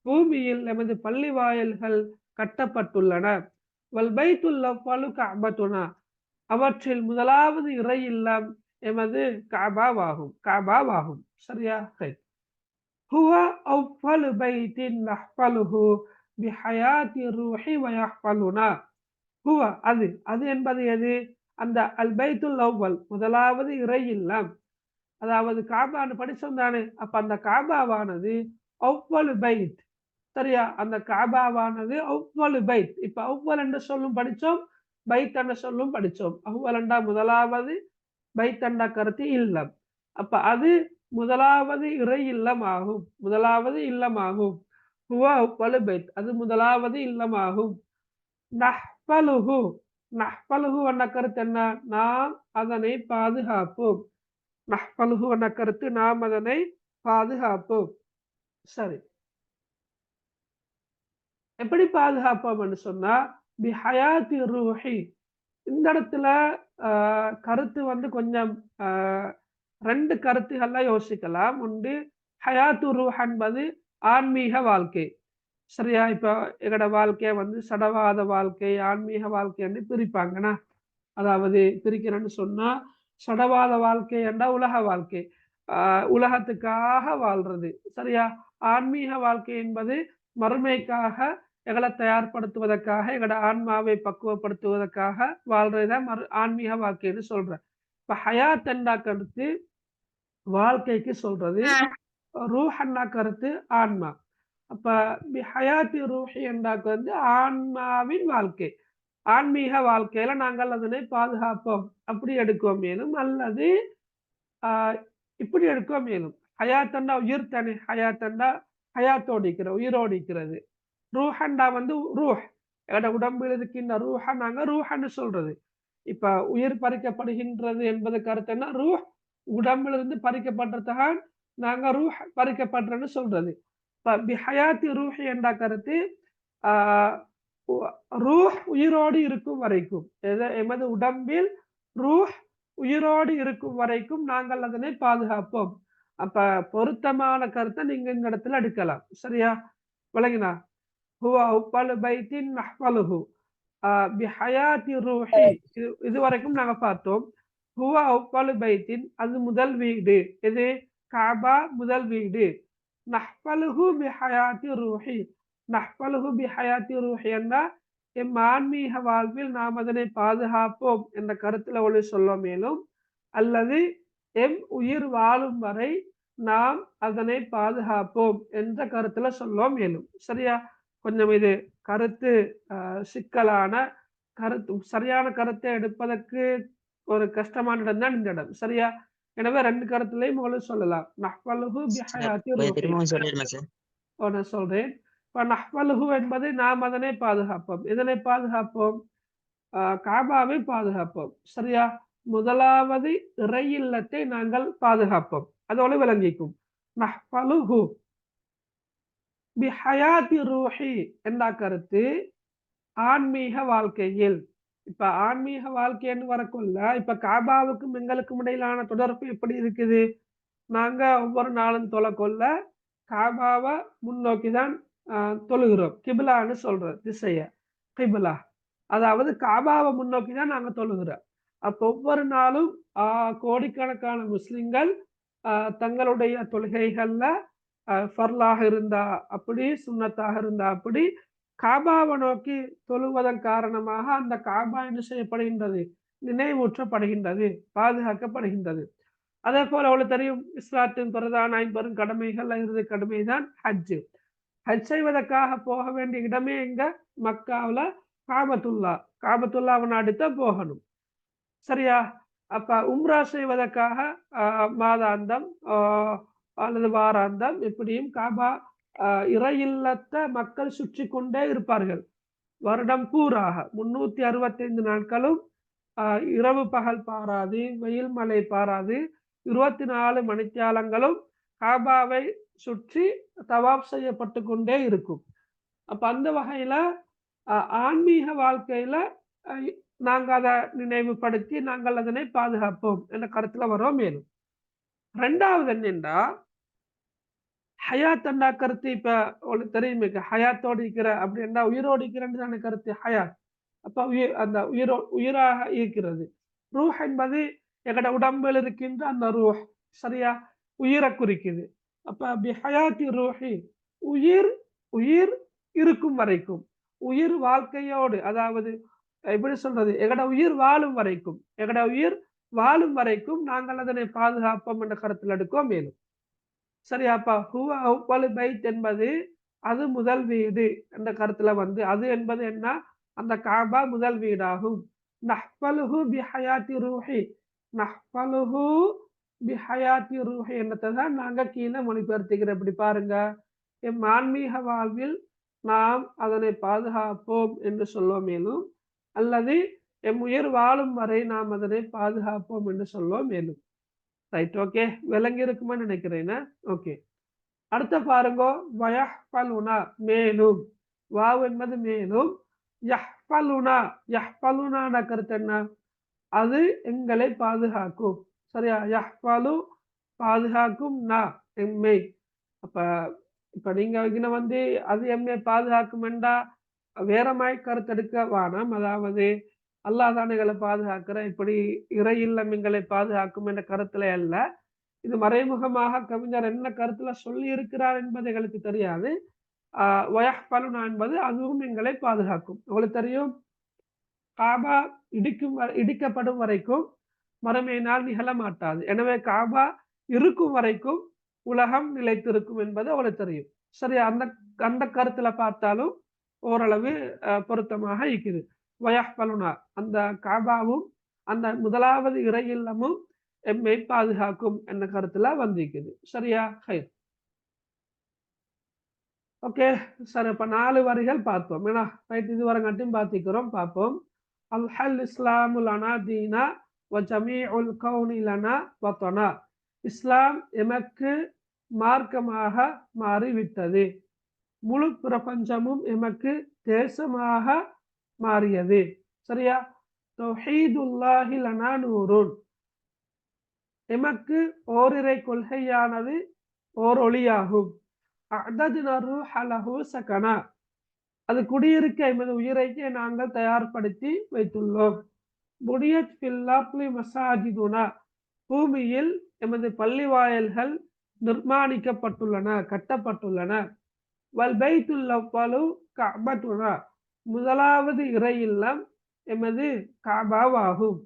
பூமியில் எமது பள்ளி வாயல்கள் கட்டப்பட்டுள்ளன. வல் பைத்துல் அவ்வலு கஅபத்துனா, அவற்றில் முதலாவது இறை இல்லம் எமது காபாவாகும், காபாவாகும். சரியா? ஹுவ அவ்வலு பைத்தின் நஹ்ஃபலுஹு பிஹயாத்தி ரூஹி வ யஹ்ஃபலுனா. ஹுவ அது என்பது எது? அந்த அல் பைத்துல் அவ்வல் முதலாவது இறை இல்லம். அதாவது காபான்னு படிச்சோம் தானே. அப்ப அந்த காபாவானது அவ்வலு பைத். சரியா? அந்த காபாவானது அவ்வலு பைத். இப்ப அவ்வல் என்ற சொல்லும் படிச்சோம், பைத் என்ற சொல்லும் படிச்சோம். அவ்வல் என்றா முதலாவது, பைத் என்ற கருத்து இல்லம். அப்ப அது முதலாவது இறை இல்லமாகும். முதலாவது இல்லமாகும். ஹுவ அவ்வலு பைத், அது முதலாவது இல்லமாகும். நஹ்ஃபலுஹு நஹ்ஃபலுஹு என்ற கருத்து என்ன? நாம் அதனை பாதுகாப்போம். நஹ்ஃபலுஹு என்ற கருத்து நாம் அதனை பாதுகாப்போம். சரி, எப்படி பாதுகாப்போம்னு சொன்னா பிஹயாத்தி ரூஹி. இந்த இடத்துல கருத்து வந்து கொஞ்சம் ரெண்டு கருத்துகள்ல யோசிக்கலாம். ஒன்று ஹயாத்து ரூஹ் என்பது ஆன்மீக வாழ்க்கை. சரியா? இப்ப எங்களோட வாழ்க்கைய வந்து சடவாத வாழ்க்கை, ஆன்மீக வாழ்க்கை என்று பிரிப்பாங்கண்ணா. அதாவது பிரிக்கிறேன்னு சொன்னா சடவாத வாழ்க்கை என்ற உலக வாழ்க்கை, உலகத்துக்காக வாழ்றது. சரியா? ஆன்மீக வாழ்க்கை என்பது மறுமைக்காக எங்களை தயார்படுத்துவதற்காக, எங்களோட ஆன்மாவை பக்குவப்படுத்துவதற்காக வாழ்றதுதான் ஆன்மீக வாழ்க்கைன்னு சொல்றேன். இப்ப ஹயாத் என்ற கருத்து வாழ்க்கைக்கு சொல்றது, ரூஹ் என்ற கருத்து ஆன்மா. அப்ப ஹயாத்தி ரூஹி என்றாக்கு வந்து ஆன்மாவின் வாழ்க்கை, ஆன்மீக வாழ்க்கையில நாங்கள் அதனை பாதுகாப்போம் அப்படி எடுக்கோம் மேலும், அல்லது இப்படி எடுக்கோம் மேலும். ஹயாத்தண்டா உயிர் தானே. ஹயாத்தண்டா ஹயாத்தோடு இருக்கிற, உயிரோடு இருக்கிறது. ரூஹண்டா வந்து ரூஹ், எங்களோட உடம்பில் இருக்கின்ற ரூஹ நாங்க ரூஹன்னு சொல்றது. இப்ப உயிர் பறிக்கப்படுகின்றது என்பது கருத்து என்ன? ரூஹ் உடம்பிலிருந்து பறிக்கப்படுறதுதான் நாங்க ரூஹ் பறிக்கப்படுறேன்னு சொல்றது. இப்ப பிஹயாத்தி ரூஹ் என்ற கருத்து ரூஹ் உயிரோடு இருக்கும் வரைக்கும், எமது உடம்பில் ரூஹ் உயிரோடு இருக்கும் வரைக்கும் நாங்கள் அதனை பாதுகாப்போம். அப்ப பொருத்தமான கருத்தை நீங்க இந்த இடத்துல எடுக்கலாம். சரியா? விளங்கினா? ஹுவ அவ்வலு பைத்தின் நஹ்ஃபலுஹு பிஹயாத்தி ரூஹி. இது வரைக்கும் நாங்க பார்த்தோம். ஹுவ அவ்வலு பைத்தின், அது முதல் வீடு. எது? காபா முதல் வீடு. நஹ்ஃபலுஹு பிஹயாத்தி ரூஹி. நஹ்ஃபலுஹு பிஹயாத்தி ரூஹி என்ற எம் ஆன்மீக வாழ்வில் நாம் அதனை பாதுகாப்போம் என்ற கருத்துல ஒளி சொல்ல மேலும், அல்லது எம் உயிர் வாழும் வரை நாம் அதனை பாதுகாப்போம் என்ற கருத்துல சொல்ல மேலும். சரியா? கொஞ்சம் இது கருத்து சிக்கலான கருத்து. சரியான கருத்தை எடுப்பதற்கு ஒரு கஷ்டமான இடம் தான் இந்த இடம். சரியா? எனவே ரெண்டு கருத்துலையும் உங்களுக்கு சொல்லலாம். நஹ்ஃபலுஹு பிஹயாத்தி ரூஹி. நான் சொல்றேன். இப்ப நஹ்ஃபலுஹு என்பது நாம் அதனை பாதுகாப்போம். எதனை பாதுகாப்போம்? காபாவை பாதுகாப்போம். சரியா? முதலாவது இறை இல்லத்தை நாங்கள் பாதுகாப்போம். அதோட விளங்கிக்கும். நஹ்ஃபலுஹு பிஹயாத்தி ரூஹி என்ற கருத்து ஆன்மீக வாழ்க்கையில். இப்ப ஆன்மீக வாழ்க்கைன்னு வரக்குள்ள இப்ப காபாவுக்கும் எங்களுக்கும் இடையிலான தொடர்பு எப்படி இருக்குது? நாங்க ஒவ்வொரு நாளும் தொலைக்கொள்ள காபாவை முன்னோக்கிதான் தொழுகிறோம். கிபிலான்னு சொல்ற திசைய கிபிலா, அதாவது காபாவை முன்னோக்கிதான் நாங்க தொழுகிறோம். அப்ப ஒவ்வொரு நாளும் கோடிக்கணக்கான முஸ்லிம்கள் தங்களுடைய தொழுகைகள்ல ஃபர்லாக இருந்தா அப்படி, சுன்னத்தாக இருந்தா அப்படி, காபாவை நோக்கி தொழுவதன் காரணமாக அந்த காபா என்ன செய்யப்படுகின்றது? நினைவூற்றப்படுகின்றது, பாதுகாக்கப்படுகின்றது. அதே போல அவளுக்கு தெரியும், இஸ்லாத்தின் பிரதான 50 கடமைகள் இறுதி கடமைதான் ஹஜ். ஹஜ் செய்வதற்காக போக வேண்டிய இடமே எங்க? மக்காவுல காபத்துல்லா. காபத்துல்லாவை நாடித்தான் போகணும். சரியா? அப்ப உம்ரா செய்வதற்காக மாதாந்தம் அல்லது வாராந்தம் எப்படியும் காபா இறை இல்லத்தை மக்கள் சுற்றி கொண்டே இருப்பார்கள். வருடம் பூராக 365 நாட்களும் இரவு பகல் பாராது, வெயில் மழை பாராது 24 மணித்தியாலங்களும் காபாவை சுற்றி தவாப் செய்யப்பட்டு கொண்டே இருக்கும். அப்ப அந்த வகையில ஆன்மீக வாழ்க்கையில நாங்க அதை நினைவுபடுத்தி நாங்கள் அதனை பாதுகாப்போம் என்ற கருத்துல வரோம். மேலும் ரெண்டாவது என்னென்றா ஹயாத் என்ற கருத்து. இப்ப உங்களுக்கு தெரியுமே, ஹயாத்தோடு இருக்கிற அப்படின்னா உயிரோடு இருக்கிற கருத்து ஹயாத். அப்ப அந்த உயிராக இருக்கிறது. ரூஹ் என்பது எங்கட உடம்பில் இருக்கின்ற அந்த ரூஹ். சரியா? உயிரை குறிக்குது. அப்ப பிஹயாத்தி ரூஹி உயிர் உயிர் இருக்கும் வரைக்கும், உயிர் வாழ்க்கையோடு, அதாவது எப்படி சொல்றது, எங்கட உயிர் வாழும் வரைக்கும், எங்கட உயிர் வாழும் வரைக்கும் நாங்கள் அதனை பாதுகாப்போம் என்ற கருத்தில் எடுக்கோம் மேலும். சரியாப்பா? ஹுவ அவ்வலு பைத் என்பது அது முதல் வீடு என்ற கருத்துல வந்து, அது என்பது என்ன, அந்த காபா முதல் வீடாகும். நஹ்பலுஹு பிஹயாத்தி ரூஹி, நஹ்பலுஹு பிஹயாத்தி ரூஹி என்னதான் நாங்க கீழே மொழிபெயர்த்துக்கிறோம். இப்படி பாருங்க, எம் ஆன்மீக வாழ்வில் நாம் அதனை பாதுகாப்போம் என்று சொல்லுவோம் மேலும், அல்லது எம் உயிர் வாழும் வரை நாம் அதனை பாதுகாப்போம் என்று சொல்லுவோம் மேலும். ரைட், ஓகே, விளங்கி இருக்குமா நினைக்கிறேன். ஓகே, அடுத்த பாருங்க, வயஹ்பலுனா மேலும், வாவ் என்பது மேலும், யஹ்பலுனா யஹ்பலுனா கருத்து என்ன, அது எங்களை பாதுகாக்கும். சரியா? யஹ்பலு பாதுகாக்கும், நா எம்மை. அப்ப இப்ப நீங்க இங்க வந்து அது எம்மை பாதுகாக்கும் என்றா வேற மாதிரி கருத்தெடுக்க வேணாம். அதாவது அல்லாஹ் தான் எங்களை பாதுகாக்கிற, இப்படி இறை இல்லம் எங்களை பாதுகாக்கும் என்ற கருத்துல அல்ல. இது மறைமுகமாக கவிஞர் என்ன கருத்துல சொல்லி இருக்கிறார் என்பது எங்களுக்கு தெரியாது. வயஹ்பலுனா என்பது அதுவும் எங்களை பாதுகாக்கும். உங்களுக்கு தெரியும், காபா இடிக்கப்படும் வரைக்கும் மறுமை நாள் நிகழ மாட்டாது. எனவே காபா இருக்கும் வரைக்கும் உலகம் நிலைத்திருக்கும் என்பது அவளுக்கு தெரியும். சரி, அந்த அந்த கருத்துல பார்த்தாலும் ஓரளவு பொருத்தமாக இருக்குது. வயஹ்பலுனா அந்த காபாவும் அந்த முதலாவது இறை இல்லமும் எம்மை பாதுகாக்கும் என்ற கருத்துல வந்திருக்குது. சரியா? ஹைர். ஓகே சார், இப்ப 4 வரிகள் பார்த்தோம். ஏன்னா ரைட், இதுவரை கட்டும் பார்த்திக்கிறோம். பார்ப்போம். அல்ஹல் இஸ்லாமு லனா தீனா வ ஜமீஉல் கௌனி லனா வதனா. இஸ்லாம் எமக்கு மார்க்கமாக மாறிவிட்டது, முழு பிரபஞ்சமும் எமக்கு தேசமாக மாறியது. சரியா? தௌஹீதுல்லாஹி லனா நூருன், எமக்கு ஓரிரை கொள்கையானது ஓர் ஒளியாகும். அஅதத்னா ரூஹ லஹு சகனா, அது குடியிருக்க எமது உயிரைக்கு நாங்கள் தயார்படுத்தி வைத்துள்ளோம். புனியத் ஃபில் அர்லி மசாஜிதுனா, பூமியில் எமது பள்ளி வாயல்கள் நிர்மாணிக்கப்பட்டுள்ளன, கட்டப்பட்டுள்ளன. வல் பைத்துல் அவ்வலு கஅபத்துனா, முதலாவது இறை இல்லம் எமது காபாவாகும்.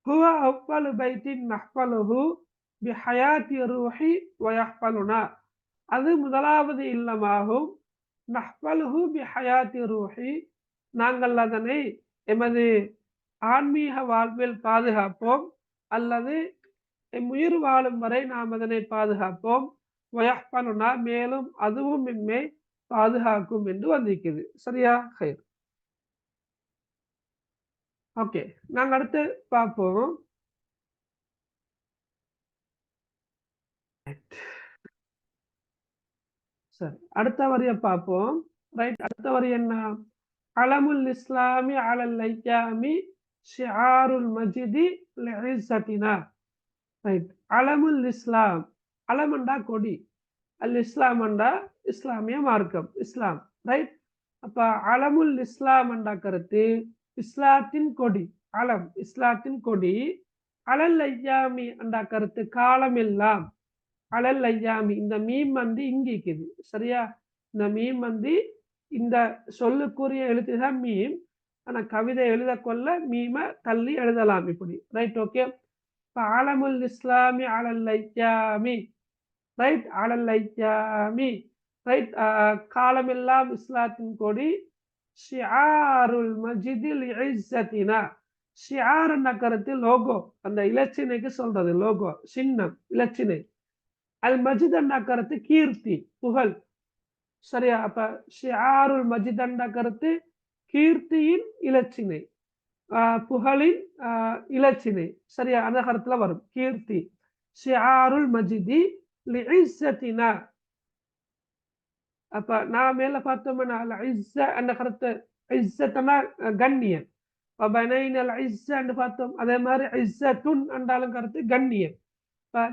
ஹுவ அவ்வலு பைத்தின் நஹ்பலுஹு பிஹயாத்தி ரூஹி வயஹ்பலுனா, அது முதலாவது இல்லமாகும். நஹ்பலுஹு பிஹயாத்தி ரூஹி, நாங்கள் அதனை எமது ஆன்மீக வாழ்வில் பாதுகாப்போம், அல்லது எம் உயிர் வாழும் வரை நாம் அதனை பாதுகாப்போம். வயஹ்பலுனா, மேலும் அதுவும் எம்மை பாதுகாக்கும் என்று வந்திருக்குது. சரியா? ஹைர். ஓகே, நாங்க அடுத்து பார்ப்போம். சரி, அடுத்த வரிய பார்ப்போம். ரைட், அடுத்த வரி என்ன, அலமுல் இஸ்லாமி அலல் ஐயாமி ஷிஆருல் மஜிதி லிஇஸ்ஸத்தினா. ரைட், அலமுல் இஸ்லாம், அலமண்டா கொடி, அல் இஸ்லாம் அண்டா இஸ்லாமிய மார்க்கம், இஸ்லாம். ரைட், அப்ப அலமுல் இஸ்லாம் அண்டா கருத்து இஸ்லாத்தின் கொடி, அலம் இஸ்லாத்தின் கொடி. அலல் ஐயாமி அண்டா கருத்து காலம் எல்லாம், அலல் ஐயாமி, இந்த மீம் வந்து இங்க இருக்குது. சரியா? இந்த மீம் வந்து இந்த சொல்லுக்குரிய எழுத்துதான் மீம். ஆனா கவிதை எழுத கொள்ள மீம தள்ளி எழுதலாம் இப்படி. Right, okay. ஆலமுல் இஸ்லாமி அலல் ஐயாமி, ரைட், அலல் ஐயாமி, ரைட், காலமெல்லாம் இஸ்லாத்தின் கொடி. ஷிஆருல் மஜிதில் இஸ்ஸத்தினா, ஷிஆர் என்ற கருத்து லோகோ, அந்த இலச்சினைக்கு சொல்றது, லோகோ சின்னம், இலச்சினை. அல் மஜித் என்ற கருத்து கீர்த்தி, புகழ். சரியா? அப்ப ஷிஆருல் மஜித் என்ற கருத்து கீர்த்தியின் இலச்சினை, புகழின் இலச்சினை. சரியா? அந்த கருத்துல வரும் கீர்த்தி. ஷிஆருல் மஜிதி லிஇஸ்ஸத்தினா, அப்ப நான் மேல பார்த்தோம்னா அல் இஸ்ஸ என்ற கருத்து, இஸ்ஸத்தனா கண்ணியம். பனைனல் இஸ்ஸ என்று பார்த்தோம். அதே மாதிரி இஸ்ஸத்துன் என்றாலும் கருத்து கண்ணியம்.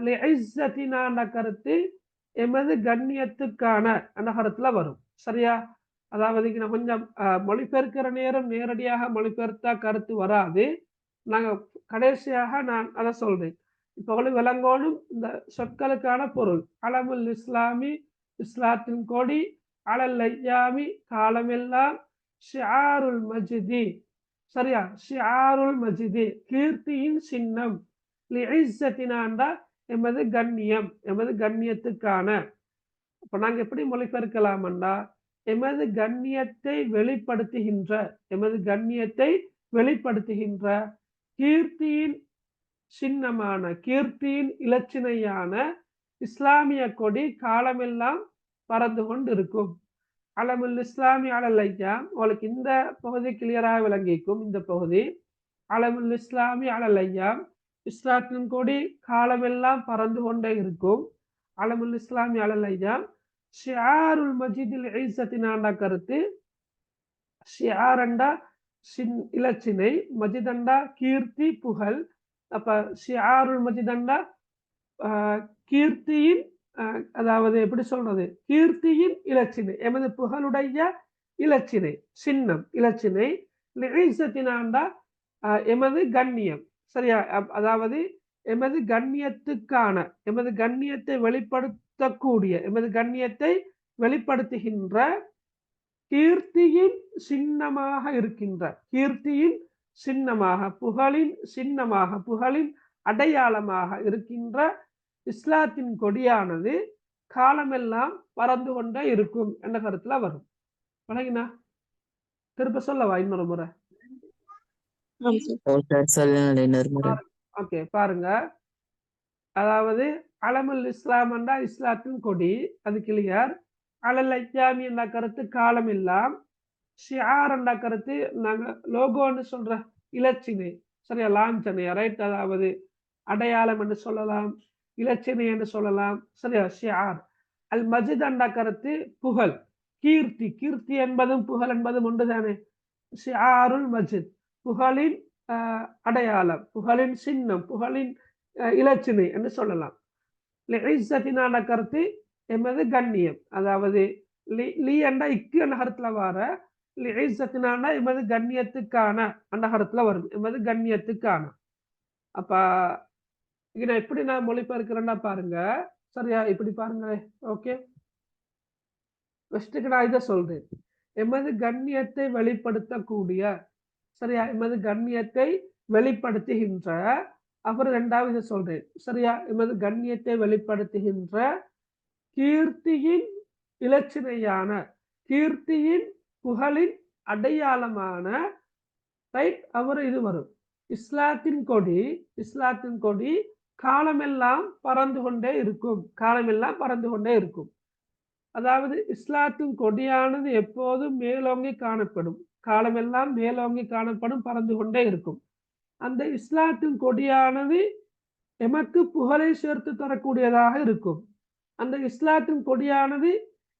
லிஇஸ்ஸத்தினா என்ற கருத்து எமது கண்ணியத்துக்கான என்ற கருத்துல வரும். சரியா? அதாவது நான் கொஞ்சம் மொழிபெயர்க்கிற நேரம் நேரடியாக மொழிபெயர்த்தா கருத்து வராது. நாங்க கடைசியாக நான் அதை சொல்றேன். இப்ப உங்களுக்கு விளங்கோடும் இந்த சொற்களுக்கான பொருள். அலமுல் இஸ்லாமி, இஸ்லாத்தின் கொடி, அலல் ஐயாமி, காலமெல்லாம், ஷிஆருல் மஜிதி, சரியா, ஷிஆருல் மஜிதி, கீர்த்தியின் சின்னம், லிஇஸ்ஸத்தினாண்டா எமது கண்ணியம், எமது கண்ணியத்துக்கான. அப்ப நாங்க எப்படி மொழிபெயர்க்கலாம்டா, எமது கண்ணியத்தை வெளிப்படுத்துகின்ற, எமது கண்ணியத்தை வெளிப்படுத்துகின்ற கீர்த்தியின் சின்னமான, கீர்த்தியின் இலச்சினையான இஸ்லாமிய கொடி காலமெல்லாம் பறந்து கொண்டு இருக்கும். அலமுல் இஸ்லாமி அலல் ஐயாம், உங்களுக்கு இந்த பகுதி கிளியராக விளங்கிக்கும். இந்த பகுதி அலமுல் இஸ்லாமி அலல் ஐயாம், இஸ்லாத்தின் கொடி காலமெல்லாம் பறந்து கொண்டே இருக்கும். அலமுல் இஸ்லாமி அலல் ஐயாம், ஷிஆருல் மஜிதில் ஈஸத்தினாண்டா கருத்து. ஷிஆரண்டா இலச்சினை, மஜிதண்டா கீர்த்தி புகழ். அப்ப ஷிஆருல் மஜிதண்டா கீர்த்தியின், அதாவது எப்படி சொல்றது, கீர்த்தியின் இலச்சினை, எமது புகழுடைய இலச்சினை, சின்னம், இலச்சினை. லிஇஸ்ஸத்தினாண்டா எமது கண்ணியம், சரியா, அதாவது எமது கண்ணியத்துக்கான, எமது கண்ணியத்தை வெளிப்படுத்தக்கூடிய, எமது கண்ணியத்தை வெளிப்படுத்துகின்ற கீர்த்தியின் சின்னமாக இருக்கின்ற, கீர்த்தியின் சின்னமாக, புகழின் சின்னமாக, புகழின் அடையாளமாக இருக்கின்ற இஸ்லாத்தின் கொடியானது காலமெல்லாம் பறந்து கொண்டே இருக்கும் என்ற கருத்துல வரும். வணங்கினா திருப்ப சொல்லவா இன்னொரு முறை? ஓகே, பாருங்க. அதாவது அலமுல் இஸ்லாம் என்றா இஸ்லாத்தின் கொடி, அது கிளியர். அலல் ஐயாமி என்ற கருத்து காலம் எல்லாம். ஷிஆர் என்ற கருத்து நாங்க லோகோன்னு சொல்ற இலச்சினை, சரியா, லாஞ்சனை, ரைட், அதாவது அடையாளம் என்று சொல்லலாம், இலச்சினை என்று சொல்லலாம், சரியா, ஷிஆர். அல் மஜித் என்ற கருத்து புகழ், கீர்த்தி, கீர்த்தி என்பதும் புகழ் என்பதும் ஒன்றுதானே. ஷிஆருல் மஜித், புகழின் அடையாளம், புகழின் சின்னம், புகழின் இலச்சினை என்று சொல்லலாம். லிஇஸ்ஸத்தினான கருத்து எமது கண்ணியம், அதாவது லி என்ற இக்கு என்ற கருத்துல வர, லிஇஸ்ஸத்தினான எமது கண்ணியத்துக்கான என்ற கருத்துல வரும், எமது கண்ணியத்துக்கான. அப்ப இங்க நான் எப்படி நான் மொழிபெயர்க்கிறேன்னா பாருங்க, சரியா, இப்படி பாருங்களேன். ஓகே, ஃபர்ஸ்ட்டுக்கு நான் இதை சொல்றேன், எமது கண்ணியத்தை வெளிப்படுத்தக்கூடிய, சரியா, எமது கண்ணியத்தை வெளிப்படுத்துகின்ற. அப்புறம் ரெண்டாவது சொல்றேன், சரியா, எமது கண்ணியத்தை வெளிப்படுத்துகின்ற கீர்த்தியின் இலச்சினையான, கீர்த்தியின் புகழின் அடையாளமான, ரைட், அப்புறம் இது வரும் இஸ்லாத்தின் கொடி, இஸ்லாத்தின் கொடி காலமெல்லாம் பறந்து கொண்டே இருக்கும், காலமெல்லாம் பறந்து கொண்டே இருக்கும். அதாவது இஸ்லாத்தின் கொடியானது எப்போதும் மேலோங்கி காணப்படும், காலமெல்லாம் மேலோங்கி காணப்படும், பறந்து கொண்டே இருக்கும். அந்த இஸ்லாத்தின் கொடியானது எமக்கு புகழை சேர்த்து தரக்கூடியதாக இருக்கும். அந்த இஸ்லாத்தின் கொடியானது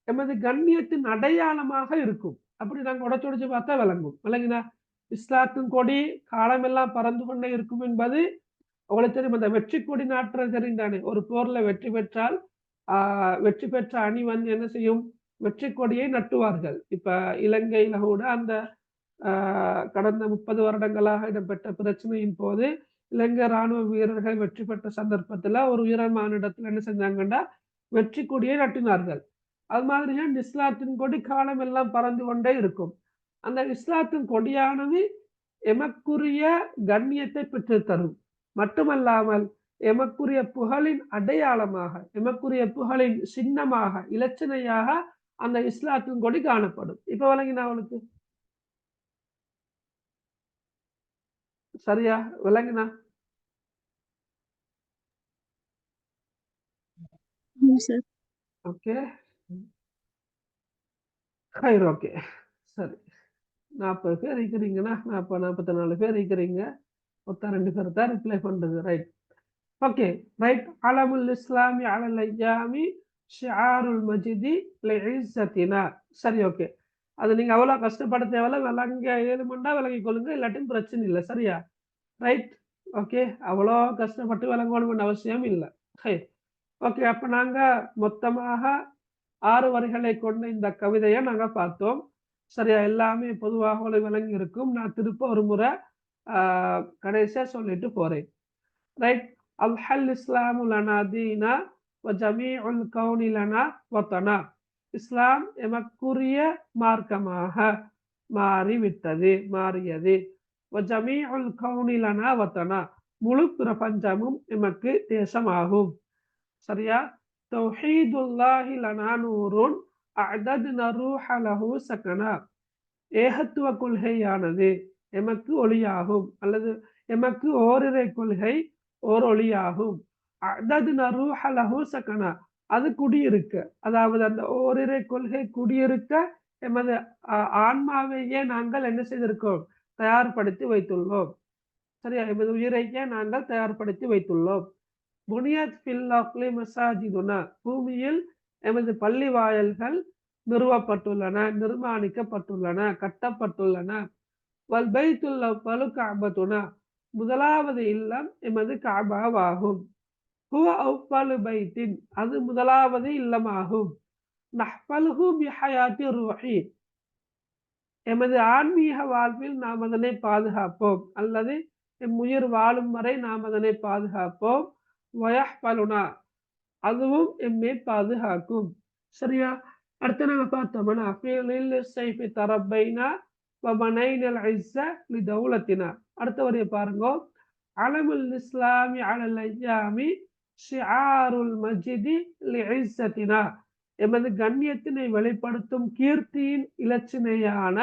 எமது கண்ணியத்தின் அடையாளமாக இருக்கும். அப்படி நாங்கள் உடச்சுடைச்சு பார்த்தா விளங்கும். விளங்கினா, இஸ்லாத்தின் கொடி காலமெல்லாம் பறந்து கொண்டே இருக்கும் என்பது உங்களுக்கு தெரியும். அந்த வெற்றி கொடி நாட்டுறது தெரிந்தானே, ஒரு போர்ல வெற்றி பெற்றால் வெற்றி பெற்ற அணி வந்து என்ன செய்யும், வெற்றி கொடியை நட்டுவார்கள். இப்ப இலங்கையில கூட அந்த கடந்த 30 வருடங்களாக இடம்பெற்ற பிரச்சனையின் போது இலங்கை இராணுவ வீரர்கள் வெற்றி பெற்ற சந்தர்ப்பத்துல ஒரு வீரமான இடத்துல என்ன செஞ்சாங்கன்னா வெற்றி கொடியை நட்டினார்கள். அது மாதிரிதான் இஸ்லாத்தின் கொடி காலம் எல்லாம் பறந்து கொண்டே இருக்கும். அந்த இஸ்லாத்தின் கொடியானது எமக்குரிய கண்ணியத்தை பெற்று தரும், மட்டுமல்லாமல் எமக்குரிய புகழின் அடையாளமாக, எமக்குரிய புகழின் சின்னமாக, இலச்சினையாக அந்த இஸ்லாத்தின் கொடி காணப்படும். இப்ப விளங்கினா அவளுக்கு சரியா விளங்கினா? ஓகே, ஓகே, சரி. 40 பேர் இருக்கிறீங்கன்னா 44 பேர் இருக்கிறீங்க, மொத்தம் 2 பேர் தான் ரிப்ளை பண்றது. Right, okay, right. அலமுல் இஸ்லாமி அலல் ஐயாமி ஷிஆருல் மஜிதி லிஇஸ்ஸத்தினா. சரி, ஓகே. அது நீங்க அவ்வளவு கஷ்டப்பட தேவையில்ல, விளங்க ஏழுமண்டா விளங்கி கொள்ளுங்க, இல்லாட்டியும் பிரச்சனை இல்லை. சரியா, ரைட், ஓகே. அவ்வளோ கஷ்டப்பட்டு விளங்கணும்னு அவசியம் இல்லை. ஓகே, அப்ப நாங்க மொத்தமாக 6 வரிகளை கொண்ட இந்த கவிதையை நாங்க பார்த்தோம். சரியா, எல்லாமே பொதுவாக விளங்கி இருக்கும். நான் திருப்ப ஒரு முறை கடைசியா சொல்லிட்டு போறேன். ரைட், அல்ஹல் இஸ்லாமு லனா தீனா வ ஜமீஉல் கௌனி லனா வத்தனா. இஸ்லாம் எமக்குரிய மார்க்கமாக மாறியது. வ ஜமீஉல் கௌனி லனா வத்தனா, முழு பிரபஞ்சமும் எமக்கு தேசமாகும். சரியா? தௌஹீதுல்லாஹி லனா நூருன் அஅதத்னா ரூஹ லஹு சகனா. ஏகத்துவ கொள்கையானது எமக்கு ஒளியாகும், அல்லது எமக்கு ஓரிரை கொள்கை ஓர் ஒளியாகும். அஅதத்னா ரூஹ லஹு சகனா, அது குடியிருக்க, அதாவது அந்த ஓரிரை கொள்கை குடியிருக்க எமது ஆன்மாவையே நாங்கள் என்ன செய்திருக்கோம்? தயார்படுத்தி வைத்துள்ளோம். சரியா? எமது உயிரையே நாங்கள் தயார்படுத்தி வைத்துள்ளோம். புனியத் ஃபில் அர்லி மசாஜிதுனா, பூமியில் எமது பள்ளி வாயல்கள் நிறுவப்பட்டுள்ளன, நிர்மாணிக்கப்பட்டுள்ளன, கட்டப்பட்டுள்ளன. வல் பைத்துல் அவ்வலு கஅபத்துனா, முதலாவது இல்லம் எமது கஅபாவாகும். ஹுவ அவ்வலு பைத்தின், அது முதலாவது இல்லமாகும். நஹ்ஃபலுஹு பிஹயாத்தி ரூஹி, எமது ஆன்மீக வாழ்வில் நாம் அதனை பாதுகாப்போம், அல்லது எம் உயிர் வாழும் வரை நாம் அதனை பாதுகாப்போம். வயஹ்ஃபலுனா, அதுவும் எம்மை பாதுகாக்கும். சரியா? அடுத்து நாங்க பார்த்தோம்னா ஃபீலில் ஸைஃபி தரப்பைனா வ பனைனல் இஸ்ஸ லி தௌலத்தினா. அடுத்த வரியை பாருங்க. அலமுல் இஸ்லாமி அலல் ஐயாமி ஷிஆருல் மஜிதி லி இஸ்ஸத்தினா, எமது கண்ணியத்தினை வெளிப்படுத்தும் கீர்த்தியின் இலச்சினையான,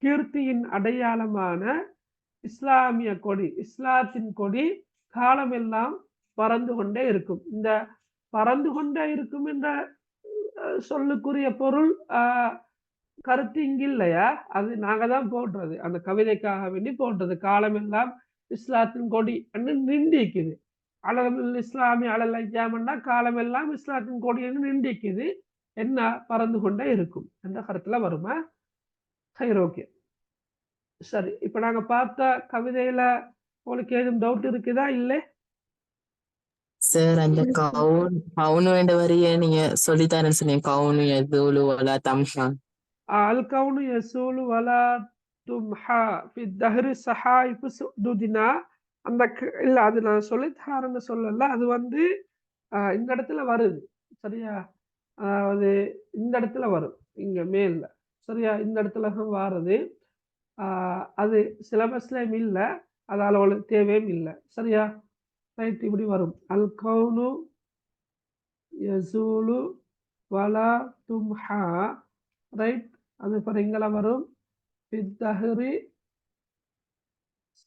கீர்த்தியின் அடையாளமான இஸ்லாமிய கொடி, இஸ்லாத்தின் கொடி காலமெல்லாம் பறந்து கொண்டே இருக்கும். இந்த பறந்து கொண்டே இருக்கும் என்ற சொல்லுக்குரிய பொருள் கருத்து இங்கு இல்லையா? அது நாங்க தான் போடுறது, அந்த கவிதைக்காக வேண்டி போடுறது. காலமெல்லாம் இஸ்லாத்தின் கொடி என்று நிந்திக்குது. அலமுல் இஸ்லாமி அலல் ஐயாமன்னா காலமெல்லாம் இஸ்லாத்தின் கொடி என்று நிந்திக்குது. என்ன? பறந்து கொண்டே இருக்கும் என்ற கருத்துல வருமா? சரி, ஓகே. சரி, இப்ப நாங்க பார்த்த கவிதையில உங்களுக்கு ஏதும் டவுட் இருக்குதா? இல்லை சார் அந்த கவுனு என்ற வரிய நீங்க சொல்லித்தாரேன்னு சொன்னீங்க. கவுனு யதூலு வலா தம்ஹா. அல் கவுனு யசூலு வலா தும்ஹா ஃபி தஹ்ரி ஸஹாயிஃபு சுதுதினா. அந்த இல்ல, அது நான் சொல்லித்தாரேன்னு சொல்லல, அது வந்து இந்த இடத்துல வருது. சரியா? அதாவது இந்த இடத்துல வரும், இங்க மேல்ல. சரியா? இந்த இடத்துல வாருது. அது சிலபஸ்லயும் இல்ல, அதால அவளுக்கு தேவையும் இல்லை. சரியா? ரைட், இப்படி வரும். அல் கவுனு யசூலு வலா தும்ஹா. ரைட், அது இங்கல வரும். பித்தஹ்ரி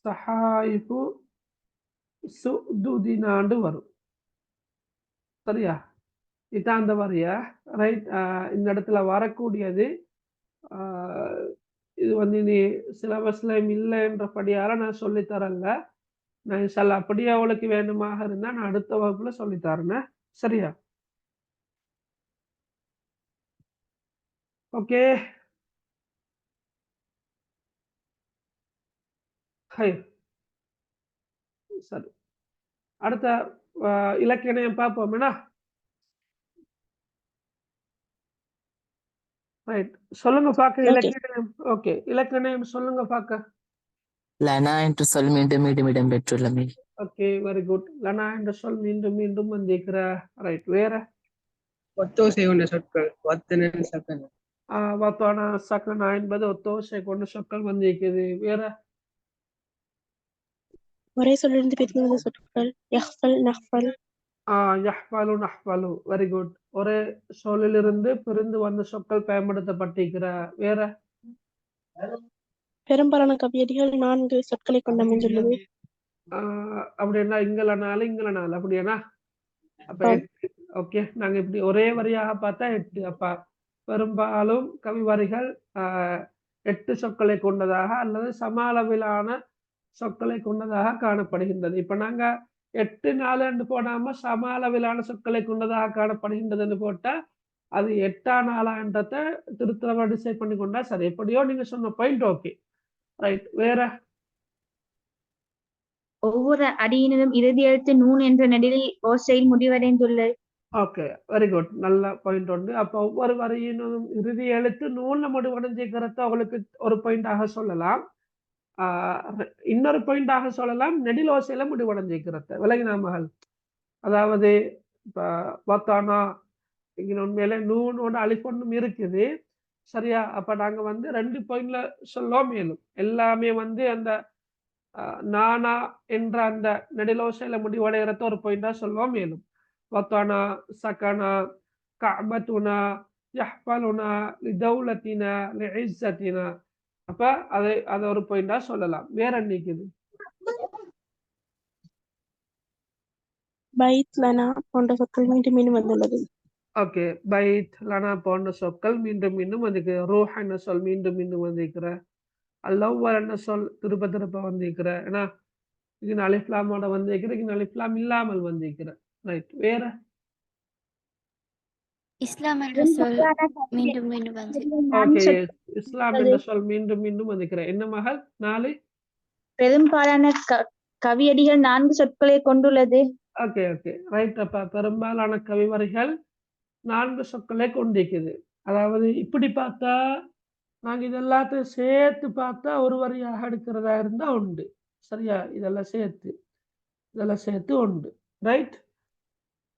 ஸஹாயிஃபு சுதுதினாண்டு வரும். சரியா? இதான் அந்த வரியா? ரைட், இந்த இடத்துல வரக்கூடியது. இது வந்து நீ சிலபஸ்ல இல்லைன்றபடியால நான் சொல்லித்தரல. நான் இன்ஷால்லா அப்படியே அவளுக்கு வேணுமாக இருந்தா நான் அடுத்த வகுப்புல சொல்லித்தரேன். சரியா? ஓகே. சரி, அடுத்த இலக்கணம் பார்ப்போம்னா. ரைட், சொல்லுங்க பாக்க இலக்கணம். ஓகே, இலக்கணம் சொல்லுங்க பாக்க. லனா என்று சொல் மீண்டும் மீண்டும் இடம் பெற்றுள்ளமே. Okay, very good. லனா என்ற சொல் மீண்டும் மீண்டும் வந்திருக்கிற. ரைட், வேற? ஒத்தோசை கொண்ட சொற்கள் வத்தன சக்கன. வத்தன சக்கனா என்பது ஒத்தோசை கொண்ட சொற்கள் வந்திருக்குது. வேற? ஒரே சொல்லிருந்து பிரிந்து வந்த சொற்கள் யஹ்ஃபல், நஹ்ஃபல். யஹ்ஃபலு, நஹ்ஃபலு. Very good. ஒரே சொல்லிலிருந்து பிரிந்து வந்த சொற்கள் பயன்படுத்தப்பட்டிருக்கிற. வேற? பெரும்பாலான கவியடிகள் 4 சொற்களை கொண்டு அமைந்துள்ளது. அப்படின்னா இங்கலனால இங்கலனால அப்படியானா? அப்ப 8. ஓகே, நாங்க இப்படி ஒரே வரியாக பார்த்தா 8. அப்ப பெரும்பாலும் கவி வரிகள் 8 சொற்களை கொண்டதாக அல்லது சம அளவிலான சொற்களை கொண்டதாக காணப்படுகின்றது. இப்ப நாங்க 8 4 போடாம சம அளவிலான சொற்களை கொண்டதாக காணப்படுகின்றதுன்னு போட்டா அது 8ஆ 4ஆன்றத திருத்தர வரிசை பண்ணி கொண்டா சரி. எப்படியோ நீங்க சொன்ன பாயிண்ட் ஓகே. ரைட், வேற? ஒவ்வொரு அடியினதும் இறுதி எழுத்து நூன் என்ற நெடிலில் ஓசையில் முடிவடைந்துள்ளது. Okay, very good. நல்ல பாயிண்ட் உண்டு. அப்ப ஒவ்வொரு வரியினும் இறுதி எழுத்து நூல்ல முடிவடைஞ்சிருக்கிறத அவங்களுக்கு ஒரு பாயிண்டாக சொல்லலாம். இன்னொரு பாயிண்டாக சொல்லலாம் நெடிலோசையில முடிவடைஞ்சிருக்கிறது விலகினா மகள். அதாவது இப்ப வத்தானா இங்க உண்மையில நூனோட அலிஃபொன்னும் இருக்குது சரியா. அப்ப நாங்க வந்து 2 பாயிண்ட்ல சொல்ல மேலும் எல்லாமே வந்து அந்த நானா என்ற அந்த நெடிலோசையில முடிவடைகிறத ஒரு பாயிண்டா சொல்லுவோம் மேலும். வத்தானா சகனா கஅபத்துனா யஹ்பலுனா லிதௌலத்தினா லிஇஸ்ஸத்தினா. அப்ப அதை ஒரு பாயிண்டா சொல்லலாம். வேற நிக்குது பைத் லனா போன்ற சொற்கள் மீண்டும் மீண்டும் வந்துள்ளது. ஓகே. பைத் லனா போன்ற சொற்கள் மீண்டும் மீண்டும் வந்துக்கு. ரூஹ் என்ற சொல் மீண்டும் மீண்டும் வந்திருக்கிற. அல்லவ்வல் என்ற சொல் திருப்ப திருப்ப வந்திருக்கிற. ஏன்னா இங்க அலிஃப்லாமோட வந்திருக்கிற, இங்க அலிஃப்லாம் இல்லாமல் வந்திருக்கிற. ரைட். வேற இஸ்லாம் என்ற சொல் மீண்டும் மீண்டும் வந்து ஓகே. இஸ்லாம் என்ற சொல் மீண்டும் மீண்டும் வந்திருக்கிற. என்ன மகள் 4 பெரும்பாலான கவியடிகள் 4 சொற்களை கொண்டுள்ளது. Okay okay right. அப்ப பெரும்பாலான கவிவரிகள் 4 சொற்களை கொண்டிருக்குது. அதாவது இப்படி பார்த்தா நாங்க இதெல்லாத்தையும் சேர்த்து பார்த்தா ஒரு வரியாக எடுக்கிறதா இருந்தா உண்டு சரியா. இதெல்லாம் சேர்த்து உண்டு ரைட்.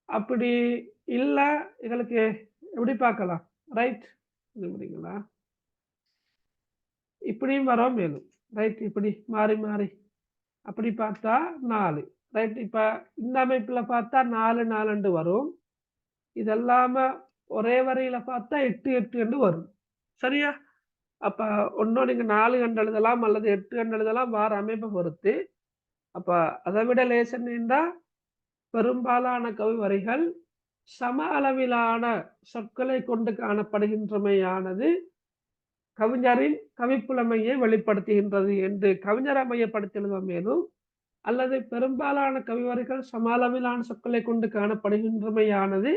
அப்படி இல்ல எங்களுக்கு எப்படி பார்க்கலாம் ரைட். புரியுங்களா? இப்படியும் வரோம் மேலும் ரைட். இப்படி மாறி மாறி அப்படி பார்த்தா 4 ரைட். இப்ப இந்த அமைப்புல பார்த்தா 4 4 வரும். இதெல்லாம ஒரே வரியில பார்த்தா 8 8 வரும் சரியா. அப்ப ஒன்னும் நீங்க 4 கண்டு எழுதலாம் அல்லது 8 கண்டு எழுதலாம் வார அமைப்பை பொறுத்து. அப்ப அதை விட லேசன் என்றா பெரும்பாலான கவி வரிகள் சம அளவிலான சொற்களை கொண்டு காணப்படுகின்றமையானது கவிஞரின் கவிப்புலமையை வெளிப்படுத்துகின்றது என்று கவிஞரை மையப்படுத்தி எழுத மேலும். அல்லது பெரும்பாலான கவிவரிகள் சம அளவிலான சொற்களை கொண்டு காணப்படுகின்றமையானது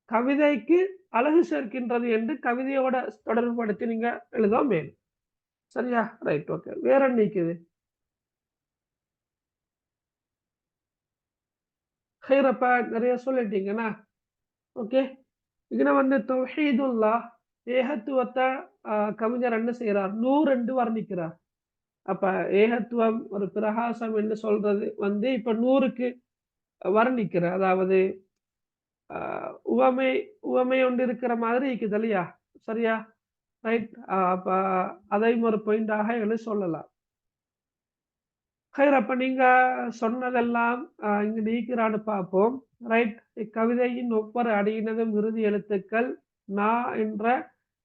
கவிதைக்கு அழகு சேர்க்கின்றது என்று கவிதையோட தொடர்புபடுத்தி நீங்க எழுத மேலும் சரியா. ரைட். ஓகே. வேற நிக்குது ஹைரப்பா நிறைய சொல்லிட்டீங்கன்னா ஓகே. இதுல வந்து தௌஹீதுல்லா ஏகத்துவத்தை கவிஞர் என்ன செய்யறார் 100 என்று வர்ணிக்கிறார். அப்ப ஏகத்துவம் ஒரு பிரகாசம் என்று சொல்றது வந்து இப்ப 100க்கு வர்ணிக்கிறார். அதாவது உவமை ஒன்று இருக்கிற மாதிரி இருக்குது இல்லையா சரியா. ரைட். அப்ப அதையும் ஒரு பாயிண்டாக எழுதி சொல்லலாம். அப்ப நீங்க சொன்னதெல்லாம் இங்க நீக்கிறான்னு பார்ப்போம் ரைட். இக்கவிதையின் ஒவ்வொரு அடியினதும் இறுதி எழுத்துக்கள் நா என்ற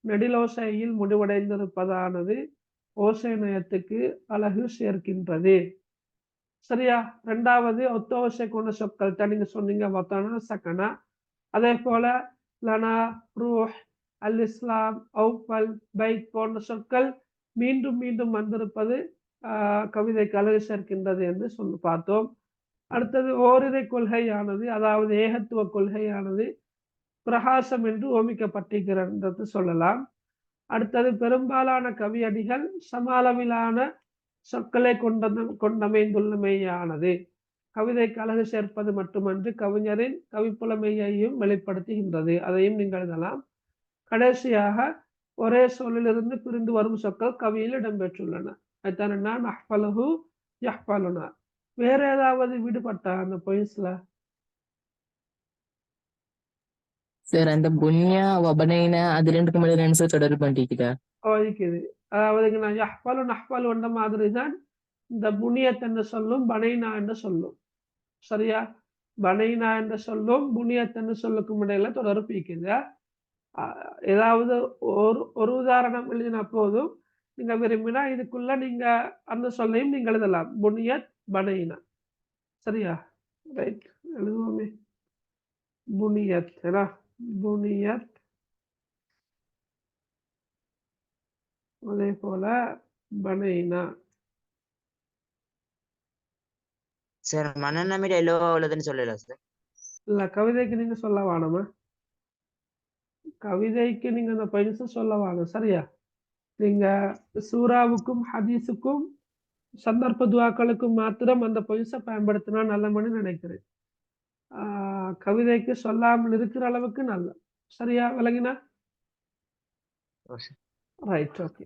நெடிலோசையில் முடிவடைந்திருப்பதானது ஓசை நயத்துக்கு அழகு சேர்க்கின்றது சரியா. 2வது ஒத்த ஓசை கொண்ட சொற்கள் தான் நீங்க சொன்னீங்க வத்தானா சக்கனா. அதே போல லனா ரூஹ் அல் இஸ்லாம் அவுஃபல் பைத் போன்ற சொற்கள் மீண்டும் மீண்டும் வந்திருப்பது கவிதைக்கு அழகு சேர்க்கின்றது என்று சொல்லி பார்த்தோம். அடுத்தது ஓரிரை கொள்கையானது அதாவது ஏகத்துவ கொள்கையானது பிரகாசம் என்று ஓமிக்கப்பட்டிருக்கிறது சொல்லலாம். அடுத்தது பெரும்பாலான கவியடிகள் சம அளவிலான சொற்களை கொண்டமைந்துள்ளமையானது கவிதைக்கு அழகு சேர்ப்பது மட்டுமன்று கவிஞரின் கவிப்புலமையையும் வெளிப்படுத்துகின்றது. அதையும் நீங்கள் எழுதலாம். கடைசியாக ஒரே சொல்லிலிருந்து பிரிந்து வரும் சொற்கள் கவியில் இடம்பெற்றுள்ளன. அதுதானே நஹ்பலுஹு யஹ்பலுனா. வேற ஏதாவது விடுபட்டா அந்த பொயின்ஸ்ல? சார் அந்த புன்யா வபனைன அது 2க்கு மேல 2 தொடர்பு பண்ணிக்கிட்டா இருக்குது. அதாவது நான் யஹ்பலு நஹ்பலு என்ற மாதிரி தான் இந்த புனியத் என்று சொல்லும் பனைனா என்று சொல்லும் சரியா. பனைனா என்று சொல்லும் புனியத் என்று சொல்லுக்கும் இடையில தொடர்பு இருக்குது. ஏதாவது ஒரு உதாரணம் எழுதின போதும் நீங்க விரும்பினா இதுக்குள்ள நீங்க அந்த சொல்லையும் நீங்க எழுதலாம். புனியத் பனைனா சரியா. ரைட். எழுதுவோமே புனியத் புனியத். அதே போல பனைனா. சார் மனநமிட எல்லோவா உள்ளதுன்னு சொல்லல சார். இல்ல கவிதைக்கு நீங்க சொல்ல வேணுமா? கவிதைக்கு நீங்க அந்த பயிற்சி சொல்ல வேணும் சரியா. நீங்க சூறாவுக்கும் ஹதீஸுக்கும் சந்தர்ப்ப துவாக்களுக்கும் மாத்திரம் அந்த பயிற்சை பயன்படுத்தினா நல்லமனு நினைக்கிறேன். கவிதைக்கு சொல்லாமல் இருக்கிற அளவுக்கு நல்ல சரியா விளங்கினா ரைட். ஓகே.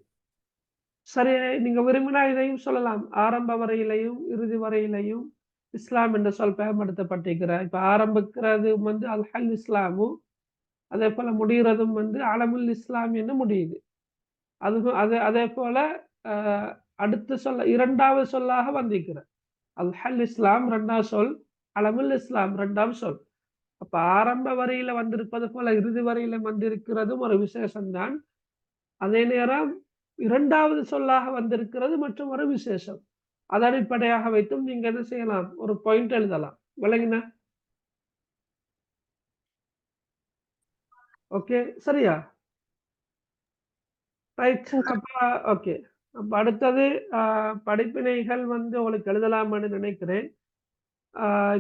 சரி, நீங்க விரும்பினா இதையும் சொல்லலாம். ஆரம்ப வரையிலையும் இறுதி வரையிலையும் இஸ்லாம் என்ற சொல் பயன்படுத்தப்பட்டிருக்கிற. இப்ப ஆரம்பிக்கிறது வந்து அல் இஸ்லாமு, அதே போல முடிகிறதும் வந்து அலமுல் இஸ்லாம் என்று முடியுது. அதுவும் அதே போல அடுத்த சொல்ல இரண்டாவது சொல்லாக வந்திருக்கிற. அல் இஸ்லாம் 2வது சொல், அலமுல் இஸ்லாம் 2வது சொல். அப்ப ஆரம்ப வரியில வந்திருப்பது போல இறுதி வரையில வந்திருக்கிறதும் ஒரு விசேஷம்தான். அதே நேரம் 2வது சொல்லாக வந்திருக்கிறது மற்றும் ஒரு விசேஷம். அதை அடிப்படையாக வைத்தும் நீங்க என்ன செய்யலாம், ஒரு பாயிண்ட் எழுதலாம். விளங்கினா? ஓகே, சரியா? ரைட். அப்ப ஓகே. அப்ப அடுத்தது படிப்பினைகள் வந்து உங்களுக்கு எழுதலாம்னு நினைக்கிறேன்.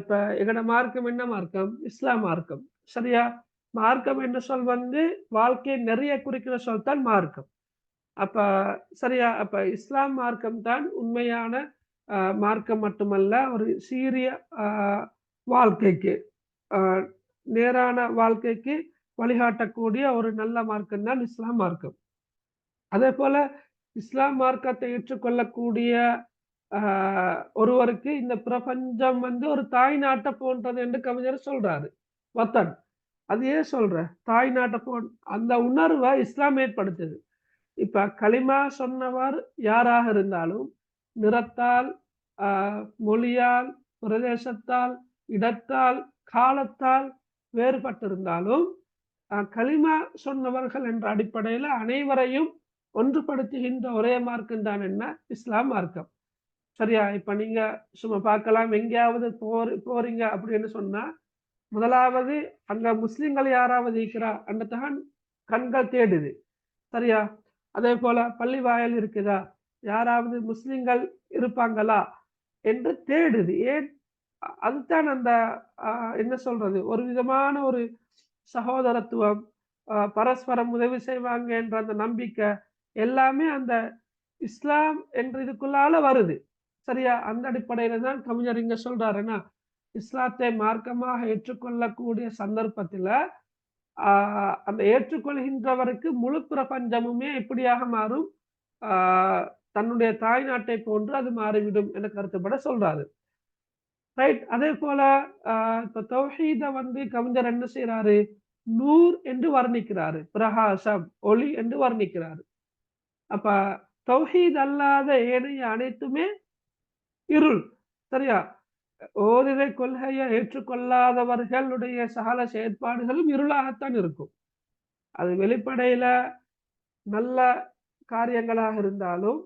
இப்ப எங்கட மார்க்கம் என்ன மார்க்கம்? இஸ்லாம் மார்க்கம். சரியா? மார்க்கம் என்ற சொல் வந்து வாழ்க்கையை நிறைய குறிக்கிற சொல் தான் மார்க்கம். அப்ப சரியா? அப்ப இஸ்லாம் மார்க்கம் தான் உண்மையான மார்க்கம் மட்டுமல்ல, ஒரு சீரிய வாழ்க்கைக்கு நேரான வாழ்க்கைக்கு வழிகாட்டக்கூடிய ஒரு நல்ல மார்க்கம் தான் இஸ்லாம் மார்க்கம். அதே போல இஸ்லாம் மார்க்கத்தை ஏற்றுக்கொள்ளக்கூடிய ஒருவருக்கு இந்த பிரபஞ்சம் வந்து ஒரு தாய் நாட்டை போன்றது என்று கவிஞர் சொல்றாரு. வத்தன். அது ஏன் சொல்ற? தாய் நாட்டை அந்த உணர்வை இஸ்லாம் ஏற்படுத்துது. இப்ப களிமா சொன்னவர் யாராக இருந்தாலும் நிறத்தால், மொழியால், பிரதேசத்தால், இடத்தால், காலத்தால் வேறுபட்டிருந்தாலும் களிமா சொன்னவர்கள் என்ற அடிப்படையில் அனைவரையும் ஒன்றுபடுத்துகின்ற ஒரே மார்க்கம் தான் என்ன? இஸ்லாம் மார்க்கம். சரியா? இப்ப நீங்க சும்மா பார்க்கலாம், எங்கேயாவது போறீங்க அப்படின்னு சொன்னா முதலாவது அங்க முஸ்லிம்கள் யாராவது இருக்கிறா அன்றதான் கண்கள் தேடுது. சரியா? அதே போல பள்ளி வாயல் இருக்குதா, யாராவது முஸ்லிம்கள் இருப்பாங்களா என்று தேடுது. ஏன்? அதுதான் அந்த என்ன சொல்றது, ஒரு விதமான ஒரு சகோதரத்துவம், பரஸ்பரம் உதவி செய்வாங்க என்ற அந்த நம்பிக்கை எல்லாமே அந்த இஸ்லாம் என்று இதுக்குள்ளால வருது. சரியா? அந்த அடிப்படையில தான் கவிஞர் இங்க சொல்றாருன்னா, இஸ்லாத்தை மார்க்கமாக ஏற்றுக்கொள்ளக்கூடிய சந்தர்ப்பத்துல அந்த ஏற்றுக்கொள்கின்றவருக்கு முழு பிரபஞ்சமுமே எப்படியாக மாறும்? தன்னுடைய தாய் நாட்டை போன்று அது மாறிவிடும் என கருத்துப்பட சொல்றாரு. ரைட். அதே போல இப்ப தௌஹீத வந்து கவிஞர் என்ன செய்யறாரு? நூர் என்று வர்ணிக்கிறாரு, பிரகாசம், ஒளி என்று வர்ணிக்கிறாரு. அப்ப தௌஹீத் அல்லாத ஏனைய அனைத்துமே இருள். சரியா? ஓரிரை கொள்கையை ஏற்றுக்கொள்ளாதவர்களுடைய சகல செயற்பாடுகளும் இருளாகத்தான் இருக்கும். அது வெளிப்படையில நல்ல காரியங்களாக இருந்தாலும்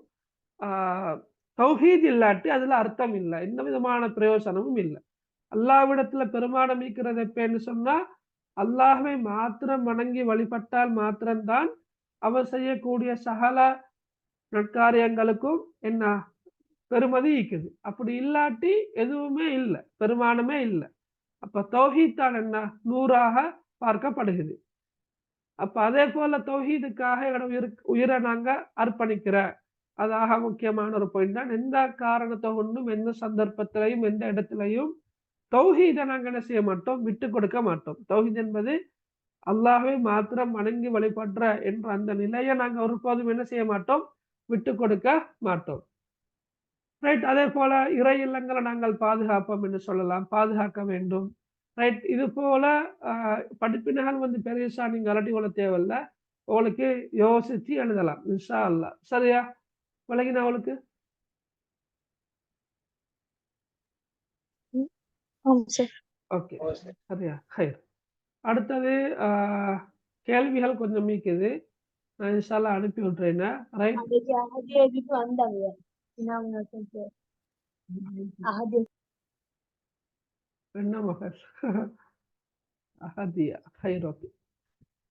தௌஹீத் இல்லாட்டி அதுல அர்த்தம் இல்லை, எந்த விதமான பிரயோசனமும் இல்லை. அல்லாஹ்விடத்துல பெருமானம் இருக்கிறது எப்பன்னு சொன்னா, அல்லாஹ்வை மாத்திரம் வணங்கி வழிபட்டால் மாத்திரம்தான் அவர் செய்யக்கூடிய சகல நற்காரியங்களுக்கும் என்ன பெருமதி இருக்குது. அப்படி இல்லாட்டி எதுவுமே இல்லை, பெருமானமே இல்லை. அப்ப தௌஹீத் தான் என்ன நூறாக பார்க்கப்படுகிறது. அப்ப அதே போல தௌஹீதுக்காக உயிரை நாங்க அர்ப்பணிக்கிற அதாக முக்கியமான ஒரு பாயிண்ட் தான். எந்த காரணத்தை கொண்டும் எந்த சந்தர்ப்பத்திலையும் எந்த இடத்திலையும் தௌஹீதை நாங்க என்ன செய்ய மாட்டோம், விட்டு கொடுக்க மாட்டோம். தௌஹீத் என்பது அல்லாஹ்வை மாத்திரம் வணங்கி வழிபடுற என்ற அந்த நிலையை நாங்க ஒருபோதும் என்ன செய்ய மாட்டோம், விட்டு கொடுக்க மாட்டோம். ரைட். அதே போல இறை இல்லங்களை நாங்கள் பாதுகாப்போம் என்று சொல்லலாம், பாதுகாக்க வேண்டும். ரைட். இது போல படிப்பினர்கள் வந்து பெருசா நீங்க அலட்டி கொள்ள தேவையில்ல, உங்களுக்கு யோசிச்சு எழுதலாம் இன்ஷா அல்லாஹ். சரியா? விளங்கினா அவளுக்கு? ஓகே, சரியா? ஹைர். அடுத்தது கேள்விகள் கொஞ்சம் மீக்குது, நான் இன்ஷா அல்லாஹ் அனுப்பி விட்டுறேன். ரைட். என்ன மகர் அஹதியா? ஹைர். Okay,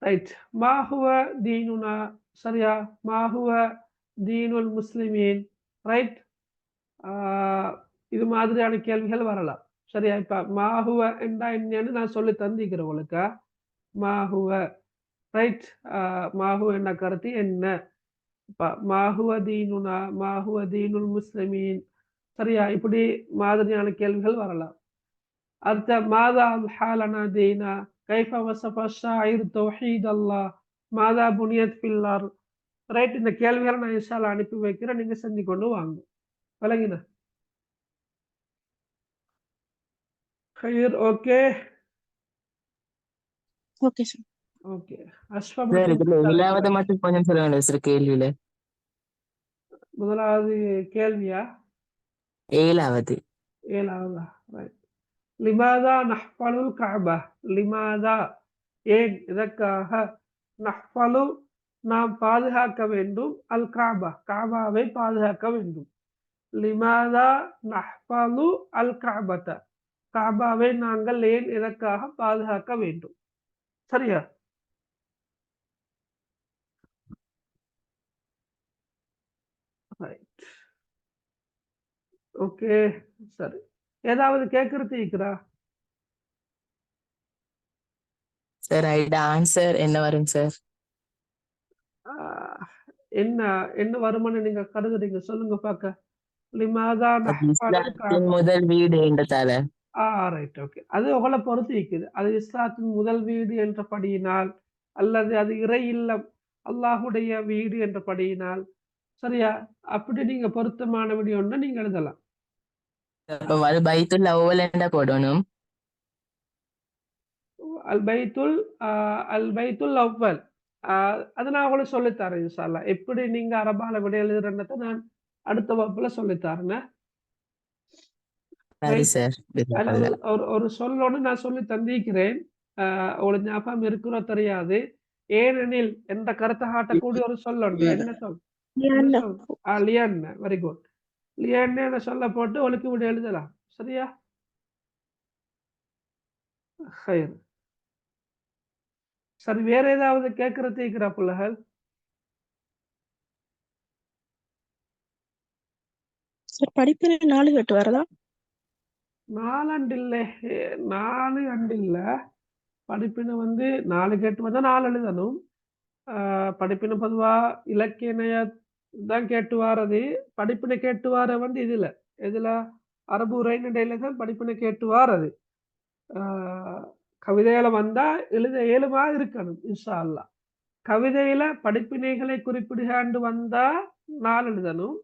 right. மாஹுவ தீனுனா? சரியா? மாஹுவ தீனுல் முஸ்லிமீன்? ரைட். இது மாதிரியான கேள்விகள் வரலாம். சரியா? இப்ப மாஹுவ என்றா என்னன்னு நான் சொல்லி தந்திக்கிறேன் உங்களுக்கு. மாஹுவ, ரைட். மாஹுவ என்ற கருத்து என்ன? இப்ப மாஹுவ தீனுனா, மாஹுவ தீனுல் முஸ்லிமீன். சரியா? இப்படி மாதிரியான கேள்விகள் வரலாம். அடுத்த மாதா ஹாலனா தீனா, கைஃப வஸஃப ஷாயிர் தௌஹீத் அல்லாஹ், மாதா புனியத் ஃபில் அர்த், ரைட், இந்த கேள்விகளை நான் இன்ஷால்லா அனுப்பி வைக்கிறேன், நீங்க செஞ்சு கொண்டு வாங்க. விளங்கினா? Okay okay sir. ஓகே. அஸ்வா சார் மற்றும் இதுல ஏழாவது மட்டும் கொஞ்சம் சொல்ல வேண்டிய சார் கேள்வியில. முதலாவது கேள்வியா? ஏழாவது. ஏழாவதா? ரைட். லிமாதா நஹ்ஃபலுல் கஅபா, லிமாதா ஏன், இதற்காக, நஹ்ஃபலு நாம் பாதுகாக்க வேண்டும், அல் கஅபா கஅபாவை பாதுகாக்க வேண்டும். லிமாதா நஹ்ஃபலு அல் கஅபத, கஅபாவை நாங்கள் ஏன் இதற்காக பாதுகாக்க வேண்டும்? சரியா? ரைட். ஓகே, சரி. ஏதாவது கேட்கறது இருக்கிறா? சார் ஐட ஆன்சர் என்ன வரும் சார்? ஆஹ், என்ன என்ன வருமானம் நீங்க கருதுறீங்க? சொல்லுங்க பார்க்க. லிமாதா அது நஹ்ஃபலுல் இஸ்லாத்தின் கஅபா. முதல் வீடு என்றதால. Right, okay. அது உங்களை பொறுத்து இருக்குது. அது இஸ்லாத்தின் முதல் வீடு என்றபடியினால், அல்லது அது இறை இல்லம், அல்லாஹுடைய வீடு என்றபடியினால். சரியா? அப்படி நீங்க பொருத்தமான விடி ஒண்ணு நீங்க எழுதலாம். அப்ப அது பைத்துல் அவ்வல் என்ன போடணும்? அல் பைத்துல் அல் பைத்துல் அவ்வல். அது நான் உங்களுக்கு சொல்லித்தரேன் இன்ஷா அல்லாஹ். எப்படி நீங்க அரபால விட எழுதுறதை நான் அடுத்த வகுப்புல சொல்லித்தரேன். சரி ரைட். சார். அதுல ஒரு ஒரு ஒரு சொல்லோடு நான் சொல்லி தந்திருக்கிறேன். உங்களுக்கு ஞாபகம் இருக்கிறோ தெரியாது. ஏனெனில் என்ற கருத்தை காட்டக்கூடிய ஒரு சொல்லொண்டு. என்ன சொல்? என்ன லியன்னா. சொல்? லியன். Very good. லியன்னு சொல்ல போட்டு ஒழுக்கி விட எழுதலாம். சரியா? ஹைர். சரி, வேற ஏதாவது கேட்கறது இருக்கிறா புள்ளகள்? சார் படிப்பினை 4 கட்டு வரதா? 4 அண்டு இல்லை, 4 அண்டு இல்ல. படிப்பினை வந்து 4 கேட்டு வந்தா 4 எழுதணும். படிப்பினை பொதுவா இலக்கிய தான் கேட்டு வாரது. படிப்பினை கேட்டு வார வந்து இதுல அரபு உரைநடையில தான் படிப்பினை கேட்டு வாரது. கவிதையில வந்தா எழுத இயலுமா இருக்கணும் இன்ஷா அல்லாஹ். கவிதையில படிப்பினைகளை குறிப்பிடுகாண்டு வந்தா 4 எழுதணும்.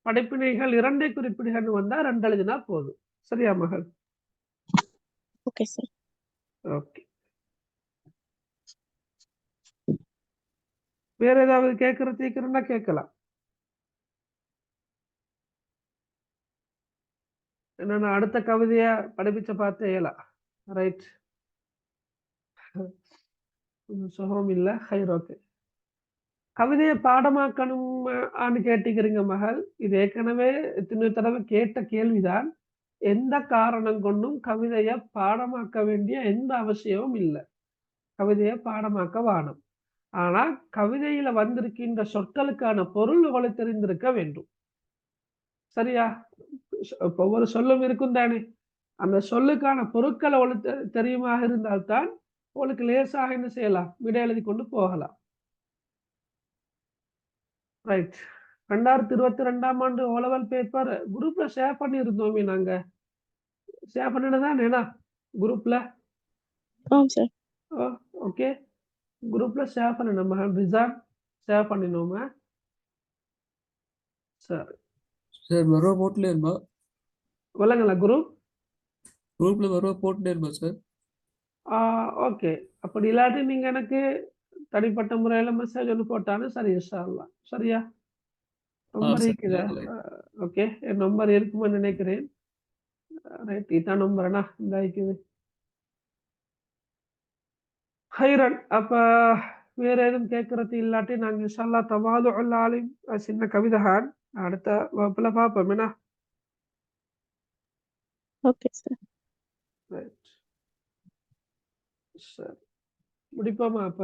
படிப்பினைகள் 2 குறிப்பிடுகாண்டு வந்தா 2 எழுதினா போதும். சரியா மகள்? Okay sir. ஓகே. வேற ஏதாவது கேட்கறதுன்னா கேட்கலாம். என்னன்னா அடுத்த கவிதைய படிப்பிச்ச பார்த்து இயலாம். ரைட். சுகம் இல்ல. ஹைர். ஓகே. கவிதையை பாடமாக்கணும் கேட்டுக்கிறீங்க மகள். இது ஏற்கனவே எத்தனை தடவை கேட்ட கேள்விதான். எந்த காரணம் கொண்டும் கவிதையை பாடமாக்க வேண்டிய எந்த அவசியமும் இல்லை. கவிதையை பாடமாக்க வாணும். ஆனா கவிதையில வந்திருக்கின்ற சொற்களுக்கான பொருள் உங்களுக்கு தெரிந்திருக்க வேண்டும். சரியா? ஒவ்வொரு சொல்லும் இருக்கும் தானே, அந்த சொல்லுக்கான பொருட்களை உங்களுக்கு தெரியுமாக இருந்தால்தான் உங்களுக்கு லேசாக என்ன செய்யலாம், விடை எழுதி கொண்டு போகலாம். ரைட். 2022ஆம் ஆண்டு ஓலவல் பேப்பர் குரூப்ல ஷேர் பண்ணியிருந்தோமே நாங்க. ஷேர் பண்ணினதானேண்ணா குரூப்ல? ஆமாம் சார். ஓகே. குரூப்ல ஷேர் பண்ணினோம் மகன் ரிசான், ஷேர் பண்ணினோமா? சரி. சார் வர போட்டுலேருமா? விளங்கல குரூப்? குரூப்ல வர போட்டுலேருமா சார்? ஓகே. அப்படி இல்லாட்டி நீங்க எனக்கு தனிப்பட்ட முறையில மெசேஜ் ஒன்று போட்டாலும் சரி இன்ஷா அல்லாஹ். சரியா? நம்பர் இருக்குதா? ஓகே. என் நம்பர் இருக்குமென்னு நினைக்கிறேன். ரைட். இதான் நம்பர்னா இந்த இருக்குது. ஹைரன். அப்ப வேற எதுவும் கேட்கறது இல்லாட்டி நாங்க இன்ஷா அல்லாஹ் தவாதுஉல் ஆலிம் சின்ன கவிதைஹான் அடுத்த வகுப்புல பார்ப்போம். என்ன? Okay sir. ரைட். சரி, முடிப்போமா அப்ப?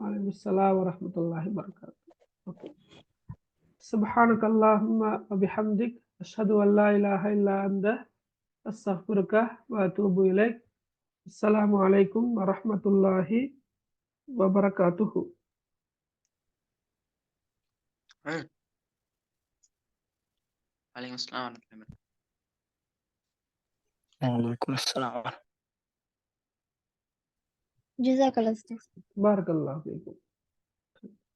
وعليكم السلام ورحمة الله وبركاته. اوكي. سبحانك اللهم وبحمدك أشهد أن لا إله إلا أنت أستغفرك وأتوب إليك. السلام عليكم ورحمة الله وبركاته. عليكم السلام ورحمة الله. وعليكم السلام. ஜஸாக்கல்லாஹ் உஸ்தாஸ். பாரக்கல்லாஹு ஃபீக்கும்.